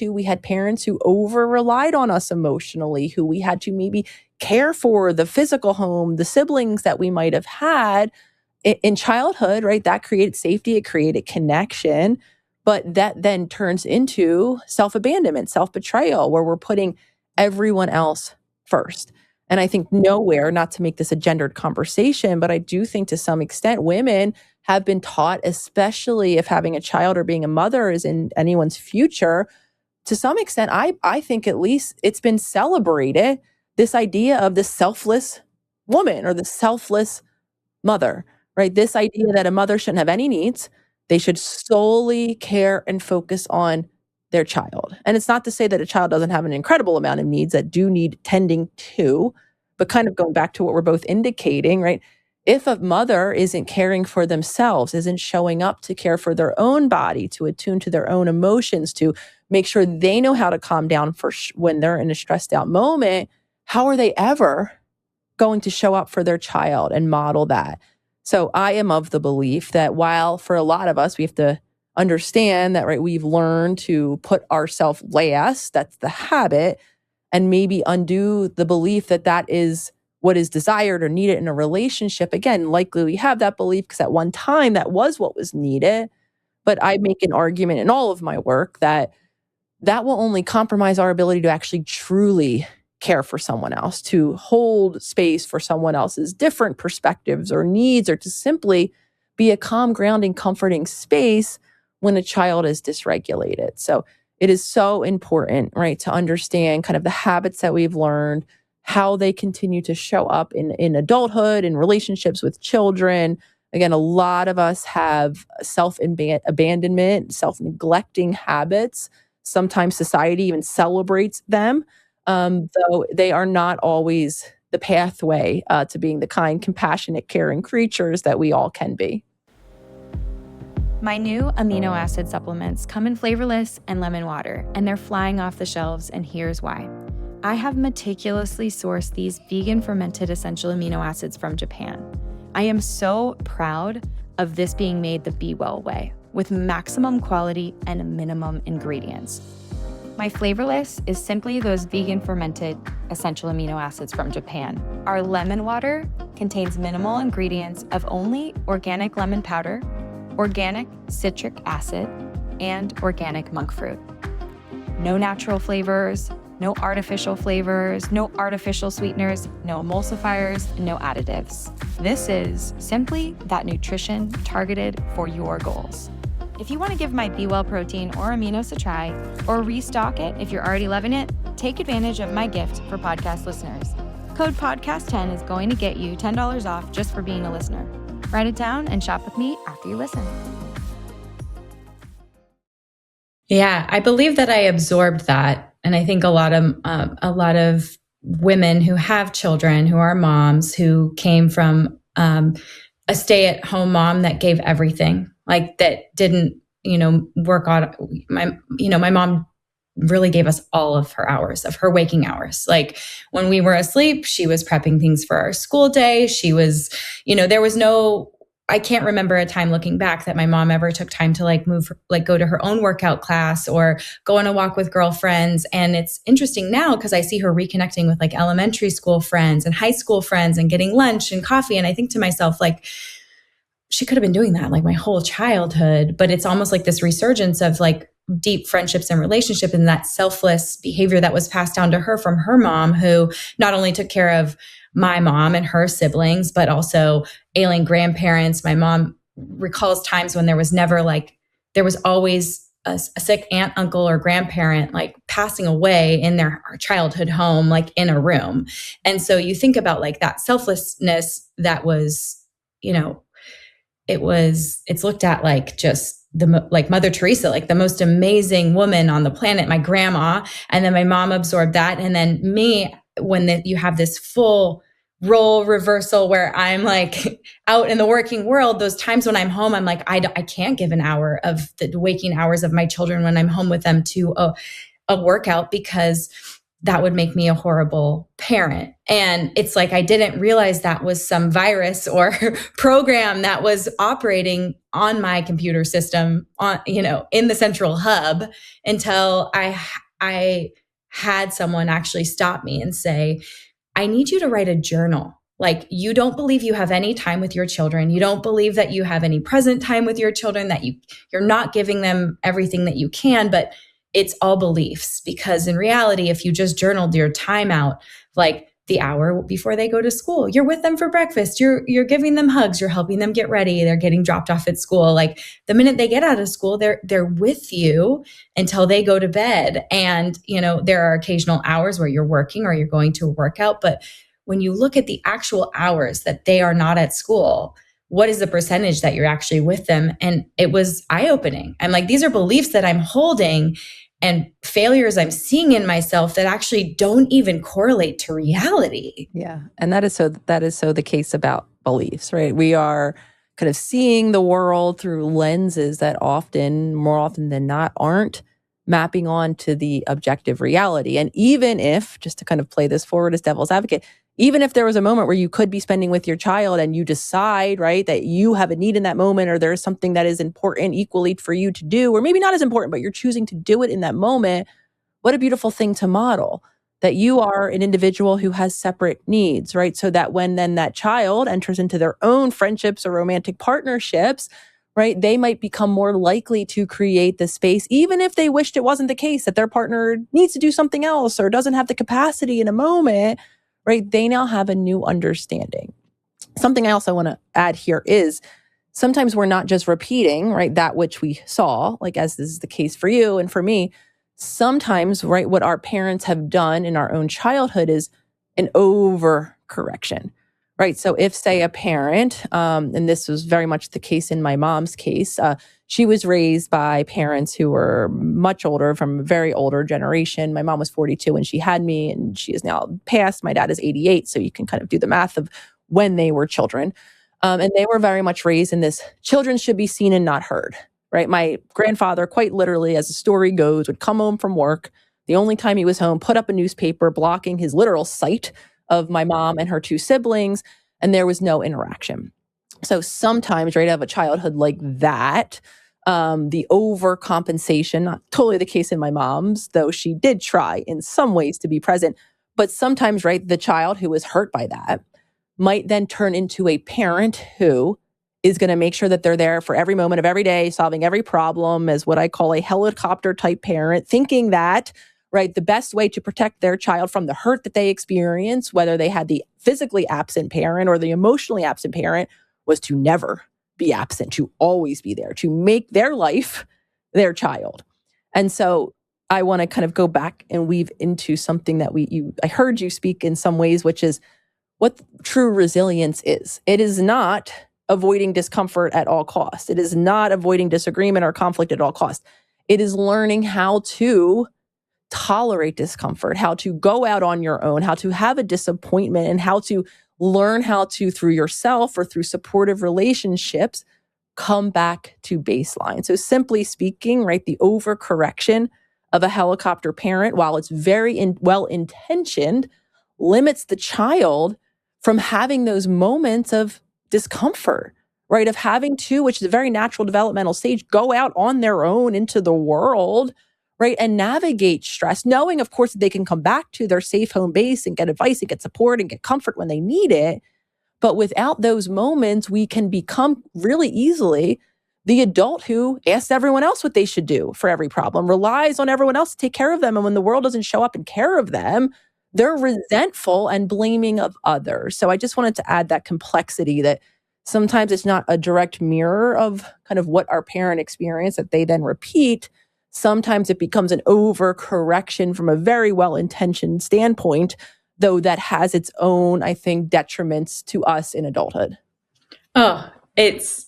[SPEAKER 1] parents who over-relied on us emotionally, who we had to maybe care for, the physical home, the siblings that we might have had in childhood, right? That created safety, it created connection, but that then turns into self-abandonment, self-betrayal, where we're putting everyone else first. And I think nowhere, not to make this a gendered conversation, but I do think to some extent women have been taught, especially if having a child or being a mother is in anyone's future, to some extent, I think at least it's been celebrated, this idea of the selfless woman or the selfless mother, right? This idea that a mother shouldn't have any needs. They should solely care and focus on their child. And it's not to say that a child doesn't have an incredible amount of needs that do need tending to, but kind of going back to what we're both indicating, right? If a mother isn't caring for themselves, isn't showing up to care for their own body, to attune to their own emotions, to make sure they know how to calm down when they're in a stressed out moment, how are they ever going to show up for their child and model that? So I am of the belief that while for a lot of us, we have to understand that, right, we've learned to put ourselves last, that's the habit, and maybe undo the belief that that is what is desired or needed in a relationship. Again, likely we have that belief because at one time that was what was needed. But I make an argument in all of my work that that will only compromise our ability to actually truly care for someone else, to hold space for someone else's different perspectives or needs, or to simply be a calm, grounding, comforting space when a child is dysregulated. So it is so important, right, to understand kind of the habits that we've learned, how they continue to show up in adulthood, in relationships with children. Again, a lot of us have self-abandonment, self-neglecting habits. Sometimes society even celebrates them, though they are not always the pathway to being the kind, compassionate, caring creatures that we all can be.
[SPEAKER 3] My new amino acid supplements come in flavorless and lemon water, and they're flying off the shelves, and here's why. I have meticulously sourced these vegan fermented essential amino acids from Japan. I am so proud of this being made the Be Well way, with maximum quality and minimum ingredients. My flavorless is simply those vegan fermented essential amino acids from Japan. Our lemon water contains minimal ingredients of only organic lemon powder, organic citric acid, and organic monk fruit. No natural flavors, no artificial flavors, no artificial sweeteners, no emulsifiers, no additives. This is simply that nutrition targeted for your goals. If you want to give my Be Well protein or aminos a try, or restock it if you're already loving it, take advantage of my gift for podcast listeners. Code podcast10 is going to get you $10 off just for being a listener. Write it down and shop with me after you listen.
[SPEAKER 2] Yeah, I believe that I absorbed that. And I think a lot of women who have children, who are moms, who came from a stay-at-home mom that gave everything, like that didn't, work on my mom really gave us all of her hours, of her waking hours. Like when we were asleep, she was prepping things for our school day. She was, there was I can't remember a time looking back that my mom ever took time to go to her own workout class or go on a walk with girlfriends. And it's interesting now because I see her reconnecting with like elementary school friends and high school friends and getting lunch and coffee. And I think to myself, like, she could have been doing that like my whole childhood, but it's almost like this resurgence of like deep friendships and relationship and that selfless behavior that was passed down to her from her mom, who not only took care of my mom and her siblings, but also ailing grandparents. My mom recalls times when there was always a sick aunt, uncle, or grandparent like passing away in their childhood home, like in a room. And so you think about like that selflessness that was, it's looked at like just like Mother Teresa, like the most amazing woman on the planet, my grandma. And then my mom absorbed that. And then me, when you have this full role reversal where I'm like out in the working world, those times when I'm home, I'm like, I can't give an hour of the waking hours of my children when I'm home with them to a workout because that would make me a horrible parent. And it's like, I didn't realize that was some virus or program that was operating on my computer system in the central hub until I had someone actually stop me and say, I need you to write a journal. Like, you don't believe you have any time with your children. You don't believe that you have any present time with your children, that you're not giving them everything that you can, but it's all beliefs. Because in reality, if you just journaled your time out, like the hour before they go to school, you're with them for breakfast, you're giving them hugs, you're helping them get ready, they're getting dropped off at school. Like the minute they get out of school, they're with you until they go to bed. And, there are occasional hours where you're working or you're going to a workout. But when you look at the actual hours that they are not at school, what is the percentage that you're actually with them? And it was eye-opening. I'm like, these are beliefs that I'm holding and failures I'm seeing in myself that actually don't even correlate to reality.
[SPEAKER 1] Yeah. And that is so the case about beliefs, right? We are kind of seeing the world through lenses that more often than not, aren't mapping on to the objective reality. And even if, just to kind of play this forward as devil's advocate, even if there was a moment where you could be spending with your child and you decide, right, that you have a need in that moment, or there's something that is important equally for you to do, or maybe not as important, but you're choosing to do it in that moment, what a beautiful thing to model, that you are an individual who has separate needs, right? So that when then that child enters into their own friendships or romantic partnerships, right, they might become more likely to create the space, even if they wished it wasn't the case, that their partner needs to do something else or doesn't have the capacity in a moment, right? They now have a new understanding. Something I also want to add here is sometimes we're not just repeating, right, that which we saw, like as this is the case for you and for me. Sometimes, right, what our parents have done in our own childhood is an overcorrection, right? So if, say, a parent, and this was very much the case in my mom's case, she was raised by parents who were much older, from a very older generation. My mom was 42 when she had me, and she is now passed. My dad is 88, so you can kind of do the math of when they were children. And they were very much raised in this, children should be seen and not heard. Right. My grandfather, quite literally, as the story goes, would come home from work. The only time he was home, put up a newspaper blocking his literal sight of my mom and her two siblings, and there was no interaction. So sometimes, right, out of a childhood like that, the overcompensation, not totally the case in my mom's, though she did try in some ways to be present, but sometimes, right, the child who was hurt by that might then turn into a parent who is going to make sure that they're there for every moment of every day, solving every problem, as what I call a helicopter type parent, thinking that, right, the best way to protect their child from the hurt that they experience, whether they had the physically absent parent or the emotionally absent parent, was to never be absent, to always be there, to make their life their child. And so I want to kind of go back and weave into something that I heard you speak in some ways, which is what true resilience is. It is not avoiding discomfort at all costs. It is not avoiding disagreement or conflict at all costs. It is learning how to tolerate discomfort, how to go out on your own, how to have a disappointment, and how to learn how to, through yourself or through supportive relationships, come back to baseline. So simply speaking, right, the overcorrection of a helicopter parent, while it's very well-intentioned, limits the child from having those moments of discomfort, right? Of having to, which is a very natural developmental stage, go out on their own into the world, right? And navigate stress, knowing, of course, that they can come back to their safe home base and get advice and get support and get comfort when they need it. But without those moments, we can become really easily the adult who asks everyone else what they should do for every problem, relies on everyone else to take care of them. And when the world doesn't show up and care of them, they're resentful and blaming of others. So I just wanted to add that complexity, that sometimes it's not a direct mirror of kind of what our parent experienced that they then repeat. Sometimes it becomes an overcorrection from a very well-intentioned standpoint, though that has its own, I think, detriments to us in adulthood.
[SPEAKER 2] Oh,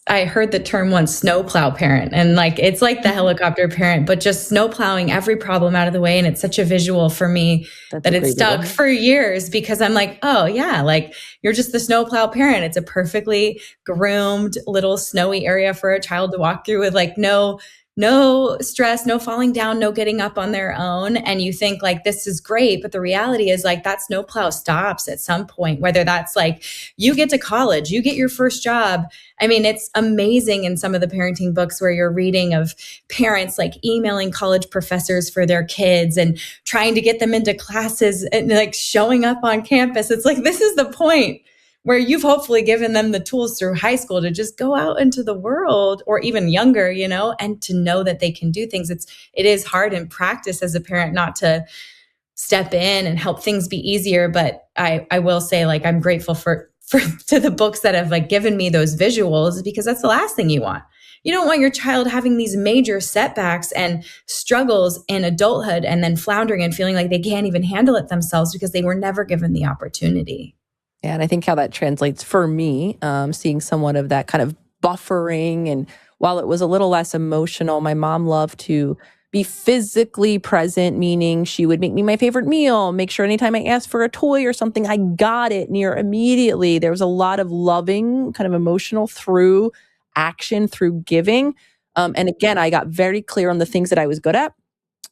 [SPEAKER 2] I heard the term once, snowplow parent, and it's like the helicopter parent, but just snowplowing every problem out of the way. And it's such a visual for me that it stuck for years, because I'm like, oh yeah, you're just the snowplow parent. It's a perfectly groomed little snowy area for a child to walk through with no stress, no falling down, no getting up on their own. And you think this is great. But the reality is that snowplow stops at some point, whether that's you get to college, you get your first job. I mean, it's amazing in some of the parenting books where you're reading of parents emailing college professors for their kids and trying to get them into classes and showing up on campus. It's this is the point where you've hopefully given them the tools through high school to just go out into the world, or even younger, and to know that they can do things. It is hard in practice as a parent not to step in and help things be easier. But I will say I'm grateful for to the books that have given me those visuals, because that's the last thing you want. You don't want your child having these major setbacks and struggles in adulthood and then floundering and feeling like they can't even handle it themselves because they were never given the opportunity.
[SPEAKER 1] Yeah, and I think how that translates for me, seeing somewhat of that kind of buffering. And while it was a little less emotional, my mom loved to be physically present, meaning she would make me my favorite meal, make sure anytime I asked for a toy or something, I got it near immediately. There was a lot of loving, kind of emotional through action, through giving. And again, I got very clear on the things that I was good at.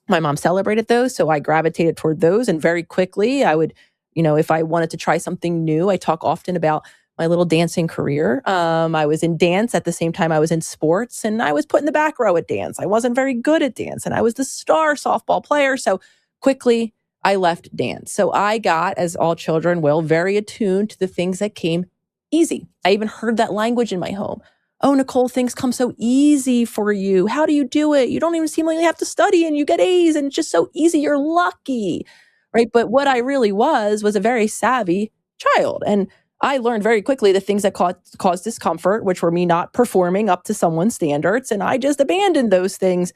[SPEAKER 1] My mom celebrated those, so I gravitated toward those. And very quickly, I would, if I wanted to try something new, I talk often about my little dancing career. I was in dance at the same time I was in sports, and I was put in the back row at dance. I wasn't very good at dance, and I was the star softball player. So quickly, I left dance. So I got, as all children will, very attuned to the things that came easy. I even heard that language in my home. Oh, Nicole, things come so easy for you. How do you do it? You don't even seem like you have to study and you get A's and it's just so easy. You're lucky, right? But what I really was a very savvy child. And I learned very quickly the things that caused discomfort, which were me not performing up to someone's standards. And I just abandoned those things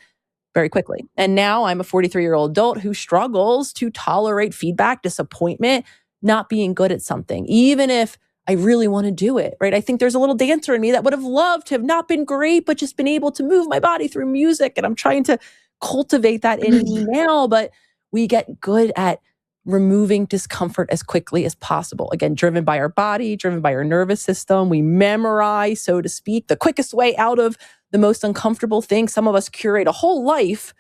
[SPEAKER 1] very quickly. And now I'm a 43-year-old adult who struggles to tolerate feedback, disappointment, not being good at something, even if I really want to do it, right? I think there's a little dancer in me that would have loved to have not been great, but just been able to move my body through music. And I'm trying to cultivate that in me now, but we get good at removing discomfort as quickly as possible. Again, driven by our body, driven by our nervous system. We memorize, so to speak, the quickest way out of the most uncomfortable thing. Some of us curate a whole life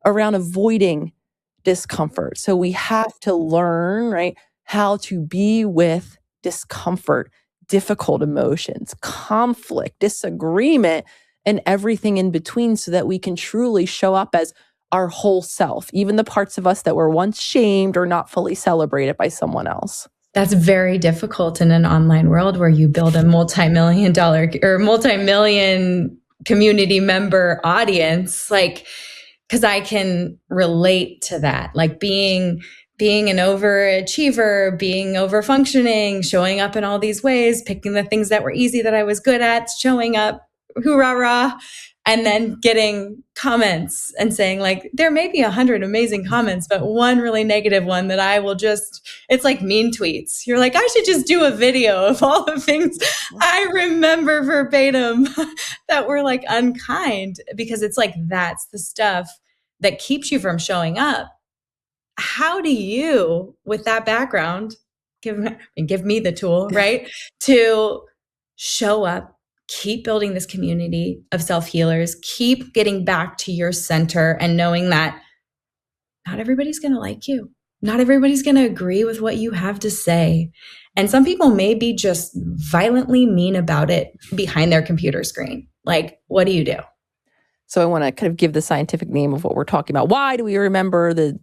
[SPEAKER 1] around avoiding discomfort. So we have to learn, right, how to be with discomfort, difficult emotions, conflict, disagreement, and everything in between so that we can truly show up as our whole self, even the parts of us that were once shamed or not fully celebrated by someone else.
[SPEAKER 2] That's very difficult in an online world where you build a multi-million dollar or multi-million community member audience, because I can relate to that, like being an overachiever, being overfunctioning, showing up in all these ways, picking the things that were easy that I was good at, showing up, hoorah, rah, and then getting comments and saying there may be 100 amazing comments, but one really negative one that I will it's like mean tweets. You're like, I should just do a video of all the things I remember verbatim that were unkind, because it's that's the stuff that keeps you from showing up. How do you, with that background, give me the tool, right, to show up, keep building this community of self-healers, keep getting back to your center and knowing that not everybody's going to like you. Not everybody's going to agree with what you have to say. And some people may be just violently mean about it behind their computer screen. What do you do?
[SPEAKER 1] So I want to kind of give the scientific name of what we're talking about. Why do we remember the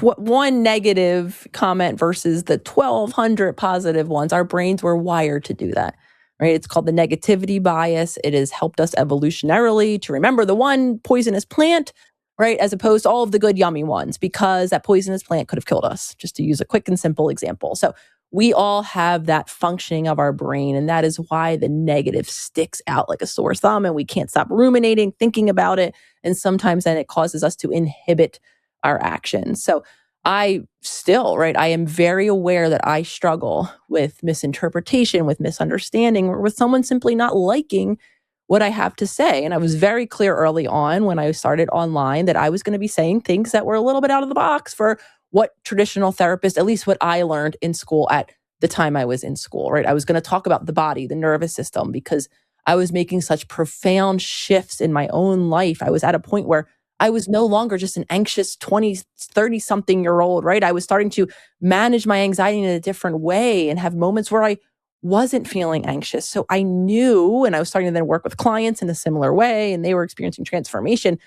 [SPEAKER 1] one negative comment versus the 1,200 positive ones? Our brains were wired to do that, right? It's called the negativity bias. It has helped us evolutionarily to remember the one poisonous plant, right? As opposed to all of the good, yummy ones, because that poisonous plant could have killed us, just to use a quick and simple example. So we all have that functioning of our brain, and that is why the negative sticks out like a sore thumb, and we can't stop ruminating, thinking about it. And sometimes then it causes us to inhibit our actions. So I am very aware that I struggle with misinterpretation, with misunderstanding, or with someone simply not liking what I have to say. And I was very clear early on when I started online that I was going to be saying things that were a little bit out of the box for what traditional therapists, at least what I learned in school at the time I was in school, right? I was going to talk about the body, the nervous system, because I was making such profound shifts in my own life. I was at a point where I was no longer just an anxious 20, 30-something-year-old, right? I was starting to manage my anxiety in a different way and have moments where I wasn't feeling anxious. So I knew, and I was starting to then work with clients in a similar way, and they were experiencing transformation.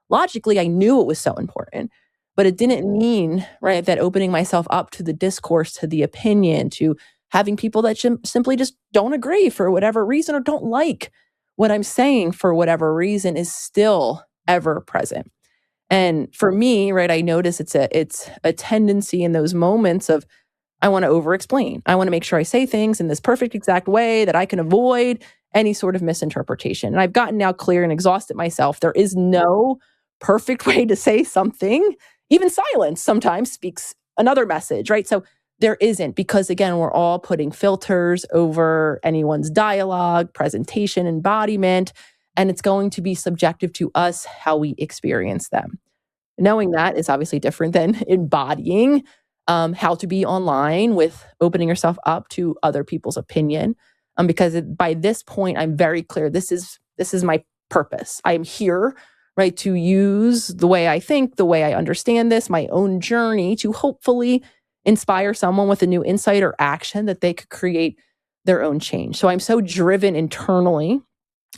[SPEAKER 1] Logically, I knew it was so important, but it didn't mean, right, that opening myself up to the discourse, to the opinion, to having people that simply just don't agree for whatever reason or don't like what I'm saying for whatever reason is still ever present. And for me, right, I notice it's a tendency in those moments of I want to over-explain. I want to make sure I say things in this perfect exact way that I can avoid any sort of misinterpretation. And I've gotten now clear and exhausted myself. There is no perfect way to say something. Even silence sometimes speaks another message, right? So there isn't, because again, we're all putting filters over anyone's dialogue, presentation, embodiment, and it's going to be subjective to us how we experience them. Knowing that is obviously different than embodying how to be online with opening yourself up to other people's opinion. Because by this point, I'm very clear. This is my purpose. I am here, right, to use the way I think, the way I understand this, my own journey to hopefully inspire someone with a new insight or action that they could create their own change. So I'm so driven internally.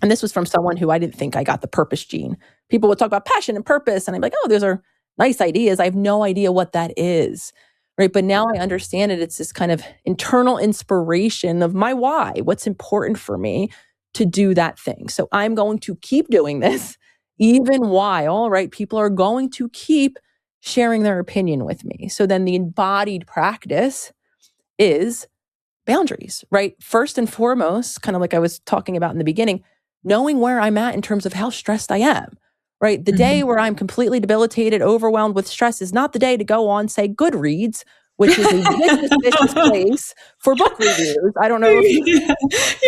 [SPEAKER 1] And this was from someone who I didn't think I got the purpose gene. People would talk about passion and purpose, and I'm like, oh, those are nice ideas. I have no idea what that is, right? But now I understand it. It's this kind of internal inspiration of my why, what's important for me to do that thing. So I'm going to keep doing this even while, right, people are going to keep sharing their opinion with me. So then the embodied practice is boundaries, right? First and foremost, kind of like I was talking about in the beginning, knowing where I'm at in terms of how stressed I am, right? The day where I'm completely debilitated, overwhelmed with stress is not the day to go on, say, Goodreads, which is a vicious place for book reviews. I don't know if you,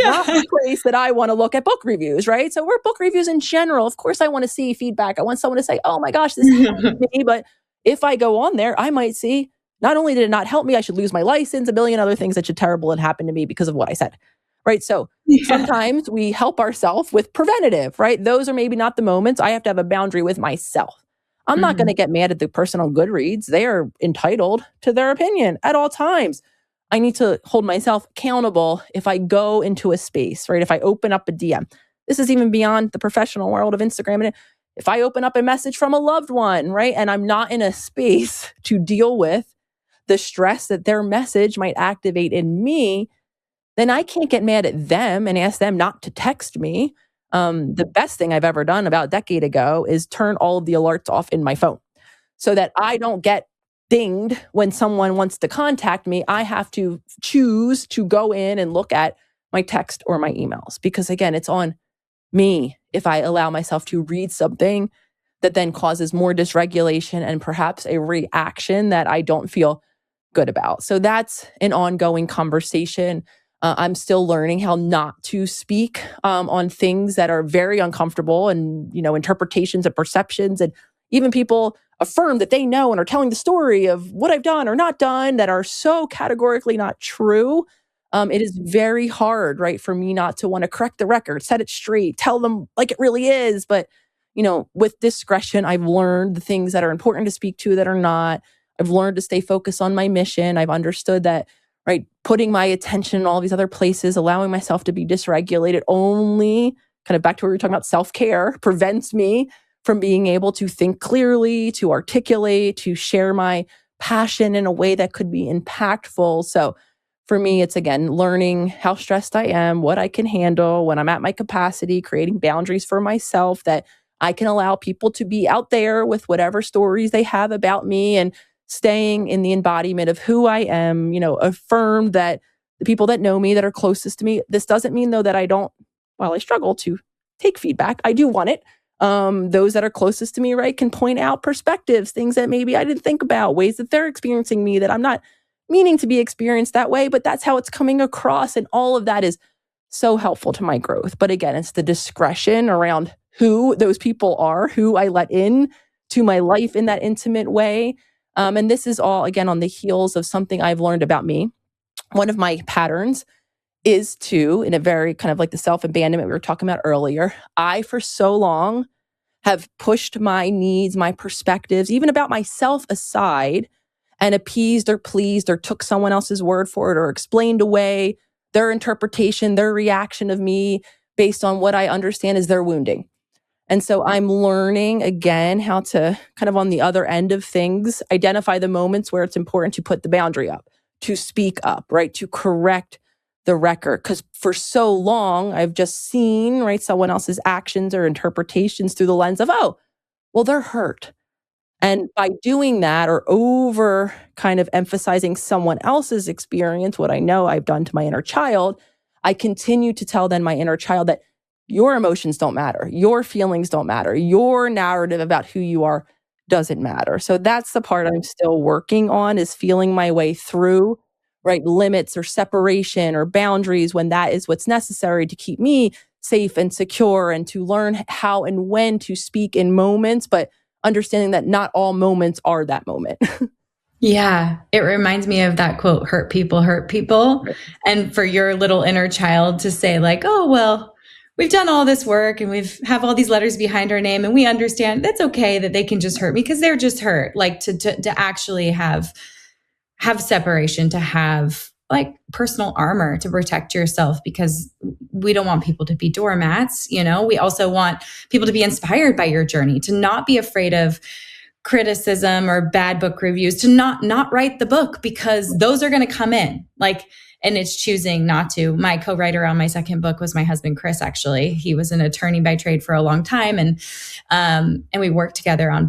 [SPEAKER 1] not the place that I want to look at book reviews, right? So we're book reviews in general. Of course, I want to see feedback. I want someone to say, oh my gosh, this helped me. But if I go on there, I might see, not only did it not help me, I should lose my license, a billion other things that should terrible and happen to me because of what I said. Right. So sometimes we help ourselves with preventative, right? Those are maybe not the moments. I have to have a boundary with myself. I'm not going to get mad at the person on Goodreads. They are entitled to their opinion at all times. I need to hold myself accountable if I go into a space, right? If I open up a DM, this is even beyond the professional world of Instagram. And if I open up a message from a loved one, right? And I'm not in a space to deal with the stress that their message might activate in me, then I can't get mad at them and ask them not to text me. The best thing I've ever done about a decade ago is turn all of the alerts off in my phone so that I don't get dinged when someone wants to contact me. I have to choose to go in and look at my text or my emails because, again, it's on me if I allow myself to read something that then causes more dysregulation and perhaps a reaction that I don't feel good about. So that's an ongoing conversation. I'm still learning how not to speak on things that are very uncomfortable and, interpretations and perceptions. And even people affirm that they know and are telling the story of what I've done or not done that are so categorically not true. It is very hard, right, for me not to want to correct the record, set it straight, tell them like it really is. But, with discretion, I've learned the things that are important to speak to that are not. I've learned to stay focused on my mission. I've understood that, right, putting my attention in all these other places, allowing myself to be dysregulated only, kind of back to where we were talking about self-care, prevents me from being able to think clearly, to articulate, to share my passion in a way that could be impactful. So for me, it's again, learning how stressed I am, what I can handle when I'm at my capacity, creating boundaries for myself that I can allow people to be out there with whatever stories they have about me and staying in the embodiment of who I am, affirm that the people that know me, that are closest to me, this doesn't mean though that I don't, while I struggle to take feedback, I do want it. Those that are closest to me, right, can point out perspectives, things that maybe I didn't think about, ways that they're experiencing me that I'm not meaning to be experienced that way, but that's how it's coming across. And all of that is so helpful to my growth. But again, it's the discretion around who those people are, who I let in to my life in that intimate way. And this is all, again, on the heels of something I've learned about me. One of my patterns is to, in a very kind of like the self-abandonment we were talking about earlier, I, for so long, have pushed my needs, my perspectives, even about myself aside and appeased or pleased or took someone else's word for it or explained away their interpretation, their reaction of me based on what I understand is their wounding. And so I'm learning again how to kind of on the other end of things, identify the moments where it's important to put the boundary up, to speak up, right? To correct the record. Because for so long, I've just seen, right, someone else's actions or interpretations through the lens of, oh, well, they're hurt. And by doing that or over kind of emphasizing someone else's experience, what I know I've done to my inner child, I continue to tell then my inner child that your emotions don't matter. Your feelings don't matter. Your narrative about who you are doesn't matter. So that's the part I'm still working on, is feeling my way through, right, limits or separation or boundaries when that is what's necessary to keep me safe and secure and to learn how and when to speak in moments, but understanding that not all moments are that moment.
[SPEAKER 2] Yeah, it reminds me of that quote, hurt people hurt people.
[SPEAKER 1] Right.
[SPEAKER 2] And for your little inner child to say like, oh, well, we've done all this work and have all these letters behind our name and we understand that's okay that they can just hurt me because they're just hurt. Like to actually have separation, to have like personal armor to protect yourself, because we don't want people to be doormats. We also want people to be inspired by your journey, to not be afraid of criticism or bad book reviews, to not write the book, because those are going to come in. And it's choosing not to. My co-writer on my second book was my husband, Chris, actually. He was an attorney by trade for a long time. And we worked together on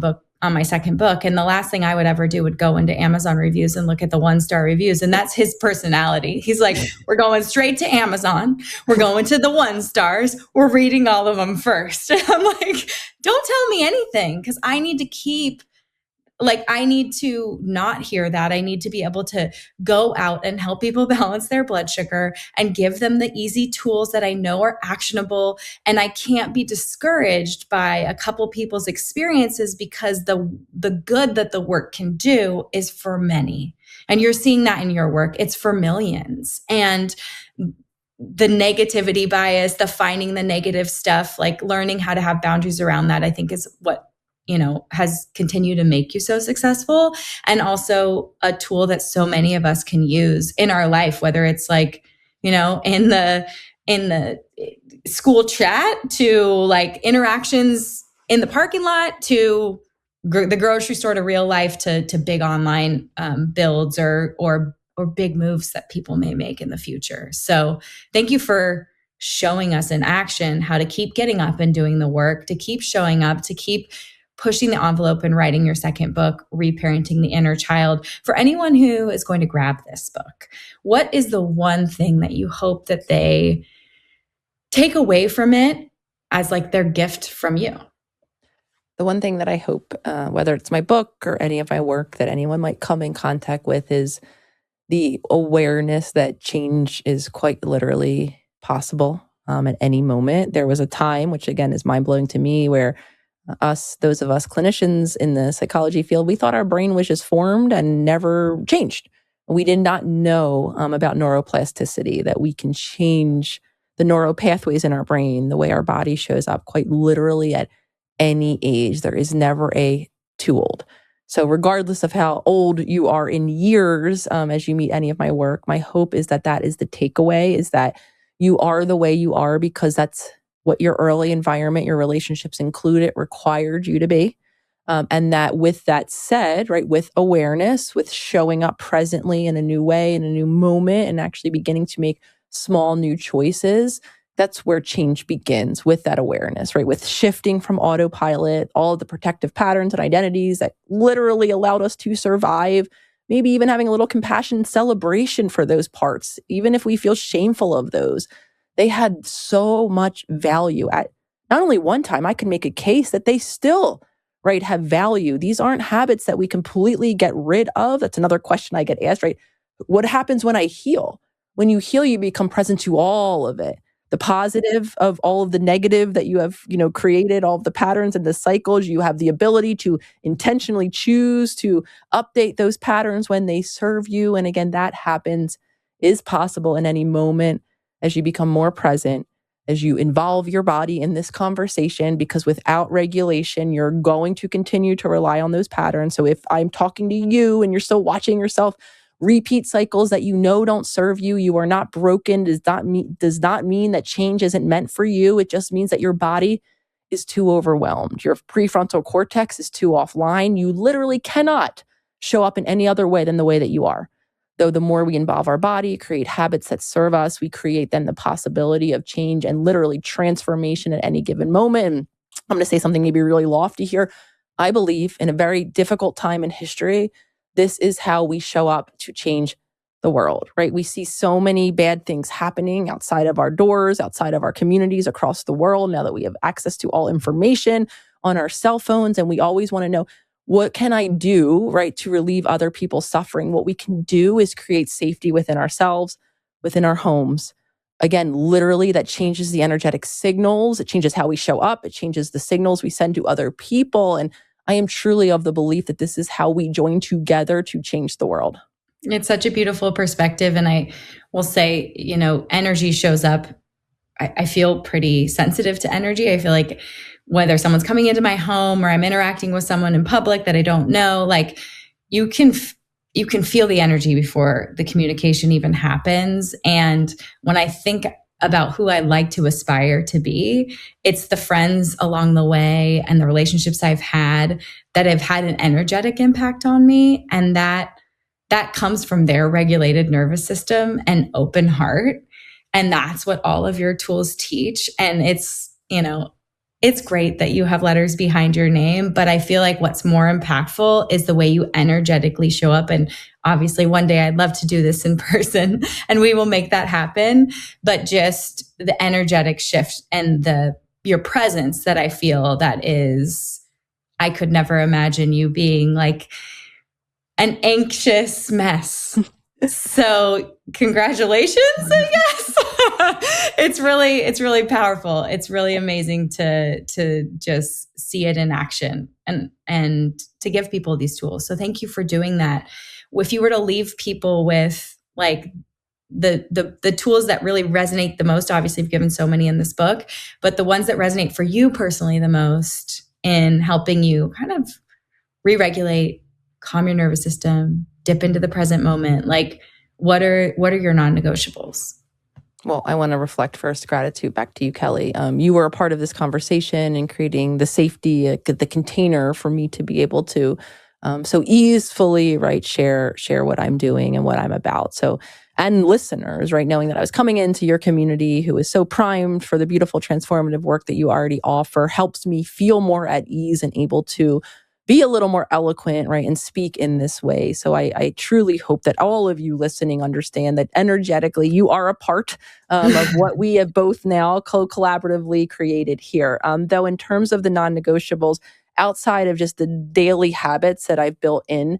[SPEAKER 2] my second book. And the last thing I would ever do would go into Amazon reviews and look at the 1-star reviews. And that's his personality. He's like, we're going straight to Amazon. We're going to the 1 stars. We're reading all of them first. And I'm like, don't tell me anything, because I need to not hear that. I need to be able to go out and help people balance their blood sugar and give them the easy tools that I know are actionable. And I can't be discouraged by a couple people's experiences, because the good that the work can do is for many. And you're seeing that in your work. It's for millions. And the negativity bias, the finding the negative stuff, like learning how to have boundaries around that, I think is what has continued to make you so successful, and also a tool that so many of us can use in our life, whether it's like, in the school chat, to like interactions in the parking lot, to the grocery store, to real life, to big online builds or big moves that people may make in the future. So thank you for showing us in action how to keep getting up and doing the work, to keep showing up, to keep pushing the envelope and writing your second book, Reparenting the Inner Child. For anyone who is going to grab this book, what is the one thing that you hope that they take away from it as like their gift from you?
[SPEAKER 1] The one thing that I hope, whether it's my book or any of my work, that anyone might come in contact with, is the awareness that change is quite literally possible at any moment. There was a time, which again is mind-blowing to me, where those of us clinicians in the psychology field, we thought our brain was just formed and never changed. We did not know about neuroplasticity, that we can change the neural pathways in our brain, the way our body shows up, quite literally at any age. There is never a too old. So regardless of how old you are in years, as you meet any of my work, my hope is that is the takeaway, is that you are the way you are because that's what your early environment, your relationships included, required you to be. And that with that said, right, with awareness, with showing up presently in a new way, in a new moment, and actually beginning to make small new choices, that's where change begins, with that awareness, right? With shifting from autopilot, all of the protective patterns and identities that literally allowed us to survive, maybe even having a little compassion and celebration for those parts, even if we feel shameful of those. They had so much value at not only one time. I can make a case that they still, right, have value. These aren't habits that we completely get rid of. That's another question I get asked, right? What happens when I heal? When you heal, you become present to all of it. The positive of all of the negative that you have, created, all of the patterns and the cycles. You have the ability to intentionally choose to update those patterns when they serve you. And again, that is possible in any moment, as you become more present, as you involve your body in this conversation, because without regulation, you're going to continue to rely on those patterns. So if I'm talking to you and you're still watching yourself repeat cycles that don't serve you, you are not broken, does not mean that change isn't meant for you. It just means that your body is too overwhelmed. Your prefrontal cortex is too offline. You literally cannot show up in any other way than the way that you are. Though the more we involve our body, create habits that serve us, we create then the possibility of change and literally transformation at any given moment. And I'm going to say something maybe really lofty here. I believe in a very difficult time in history, this is how we show up to change the world, right? We see so many bad things happening outside of our doors, outside of our communities, across the world, now that we have access to all information on our cell phones, and we always want to know, what can I do, right, to relieve other people's suffering? What we can do is create safety within ourselves, within our homes. Again, literally, that changes the energetic signals. It changes how we show up. It changes the signals we send to other people. And I am truly of the belief that this is how we join together to change the world.
[SPEAKER 2] It's such a beautiful perspective. And I will say, energy shows up. I feel pretty sensitive to energy. I feel like whether someone's coming into my home or I'm interacting with someone in public that I don't know, like you can feel the energy before the communication even happens. And when I think about who I like to aspire to be, it's the friends along the way and the relationships I've had that have had an energetic impact on me. And that comes from their regulated nervous system and open heart. And that's what all of your tools teach. And it's great that you have letters behind your name, but I feel like what's more impactful is the way you energetically show up. And obviously one day I'd love to do this in person and we will make that happen. But just the energetic shift and your presence that I feel I could never imagine you being like an anxious mess. So congratulations, I guess. It's really powerful. It's really amazing to just see it in action and to give people these tools. So thank you for doing that. If you were to leave people with like the tools that really resonate the most, obviously you've given so many in this book, but the ones that resonate for you personally the most in helping you kind of re-regulate, calm your nervous system, dip into the present moment, like what are your non-negotiables?
[SPEAKER 1] Well, I want to reflect first gratitude back to you, Kelly. You were a part of this conversation and creating the safety, the container for me to be able to so easily, right, share what I'm doing and what I'm about. So, and listeners, right, knowing that I was coming into your community who is so primed for the beautiful transformative work that you already offer helps me feel more at ease and able to be a little more eloquent, right, and speak in this way. So I truly hope that all of you listening understand that energetically you are a part of what we have both now collaboratively created here. Though in terms of the non-negotiables, outside of just the daily habits that I've built in,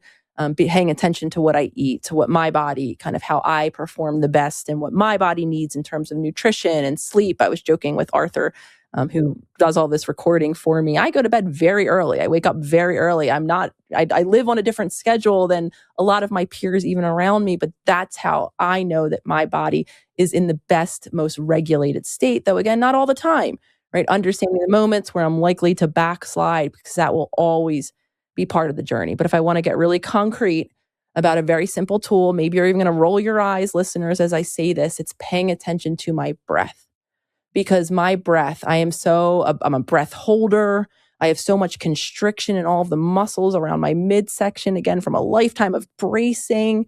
[SPEAKER 1] paying attention to what I eat, to what my body, kind of how I perform the best and what my body needs in terms of nutrition and sleep. I was joking with Arthur, who does all this recording for me. I go to bed very early. I wake up very early. I live on a different schedule than a lot of my peers even around me, but that's how I know that my body is in the best, most regulated state, though again, not all the time, right? Understanding the moments where I'm likely to backslide because that will always be part of the journey. But if I want to get really concrete about a very simple tool, maybe you're even going to roll your eyes, listeners, as I say this, it's paying attention to my breath. Because my breath, I'm a breath holder. I have so much constriction in all of the muscles around my midsection, again, from a lifetime of bracing,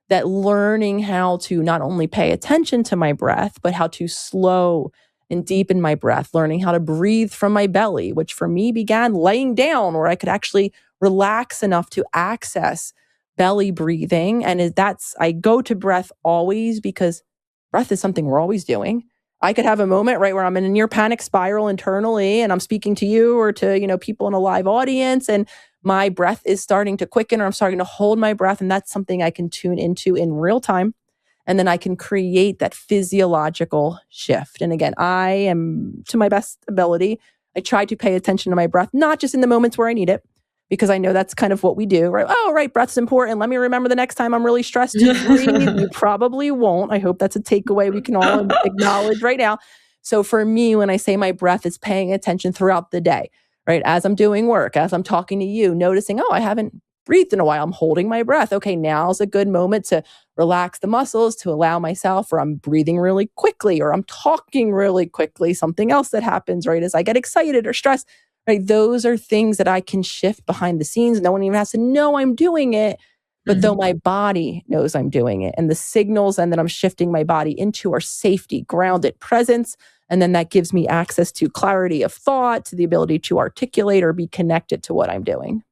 [SPEAKER 1] that learning how to not only pay attention to my breath, but how to slow and deepen my breath, learning how to breathe from my belly, which for me began laying down where I could actually relax enough to access belly breathing. And I go to breath always because breath is something we're always doing. I could have a moment, right, where I'm in a near panic spiral internally and I'm speaking to you or to, people in a live audience and my breath is starting to quicken or I'm starting to hold my breath. And that's something I can tune into in real time. And then I can create that physiological shift. And again, I am, to my best ability, I try to pay attention to my breath, not just in the moments where I need it, because I know that's kind of what we do, right? Oh, right, breath's important. Let me remember the next time I'm really stressed to breathe. You probably won't. I hope that's a takeaway we can all acknowledge right now. So for me, when I say my breath is paying attention throughout the day, right? As I'm doing work, as I'm talking to you, noticing, I haven't breathed in a while. I'm holding my breath. Okay, now's a good moment to relax the muscles, to allow myself, or I'm breathing really quickly, or I'm talking really quickly, something else that happens, right? As I get excited or stressed, right? Those are things that I can shift behind the scenes. No one even has to know I'm doing it, but though my body knows I'm doing it. And the signals and that I'm shifting my body into are safety, grounded presence. And then that gives me access to clarity of thought, to the ability to articulate or be connected to what I'm doing.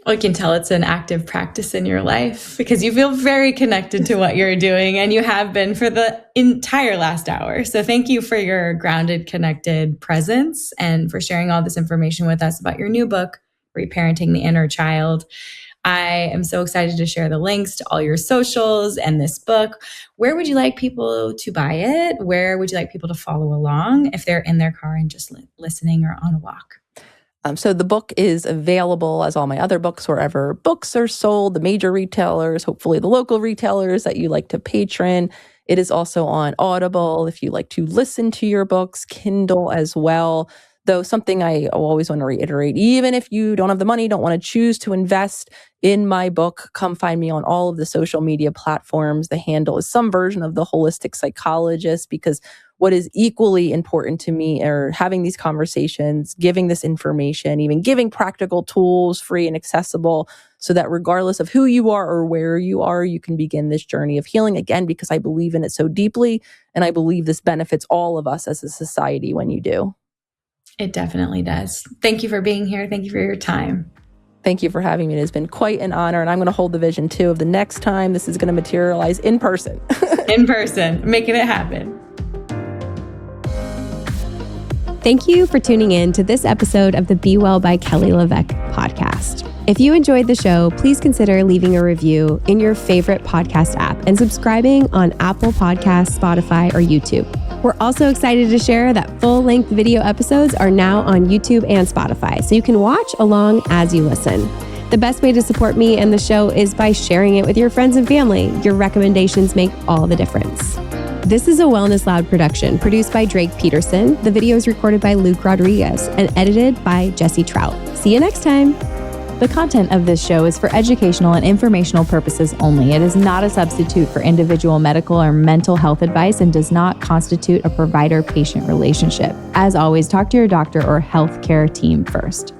[SPEAKER 2] I can tell it's an active practice in your life because you feel very connected to what you're doing and you have been for the entire last hour. So thank you for your grounded, connected presence and for sharing all this information with us about your new book, Reparenting the Inner Child. I am so excited to share the links to all your socials and this book. Where would you like people to buy it? Where would you like people to follow along if they're in their car and just listening or on a walk?
[SPEAKER 1] So the book is available, as all my other books, wherever books are sold, the major retailers, hopefully the local retailers that you like to patron. It is also on Audible if you like to listen to your books, Kindle as well. Though something I always want to reiterate, even if you don't have the money, don't want to choose to invest in my book, come find me on all of the social media platforms. The handle is some version of the holistic psychologist, because what is equally important to me are having these conversations, giving this information, even giving practical tools, free and accessible, so that regardless of who you are or where you are, you can begin this journey of healing again, because I believe in it so deeply. And I believe this benefits all of us as a society when you do.
[SPEAKER 2] It definitely does. Thank you for being here. Thank you for your time.
[SPEAKER 1] Thank you for having me. It has been quite an honor. And I'm going to hold the vision too of the next time this is going to materialize in person.
[SPEAKER 2] In person, making it happen.
[SPEAKER 4] Thank you for tuning in to this episode of the Be Well by Kelly LeVeque podcast. If you enjoyed the show, please consider leaving a review in your favorite podcast app and subscribing on Apple Podcasts, Spotify, or YouTube. We're also excited to share that full-length video episodes are now on YouTube and Spotify, so you can watch along as you listen. The best way to support me and the show is by sharing it with your friends and family. Your recommendations make all the difference. This is a Wellness Loud production produced by Drake Peterson. The video is recorded by Luke Rodriguez and edited by Jesse Trout. See you next time.
[SPEAKER 3] The content of this show is for educational and informational purposes only. It is not a substitute for individual medical or mental health advice and does not constitute a provider-patient relationship. As always, talk to your doctor or healthcare team first.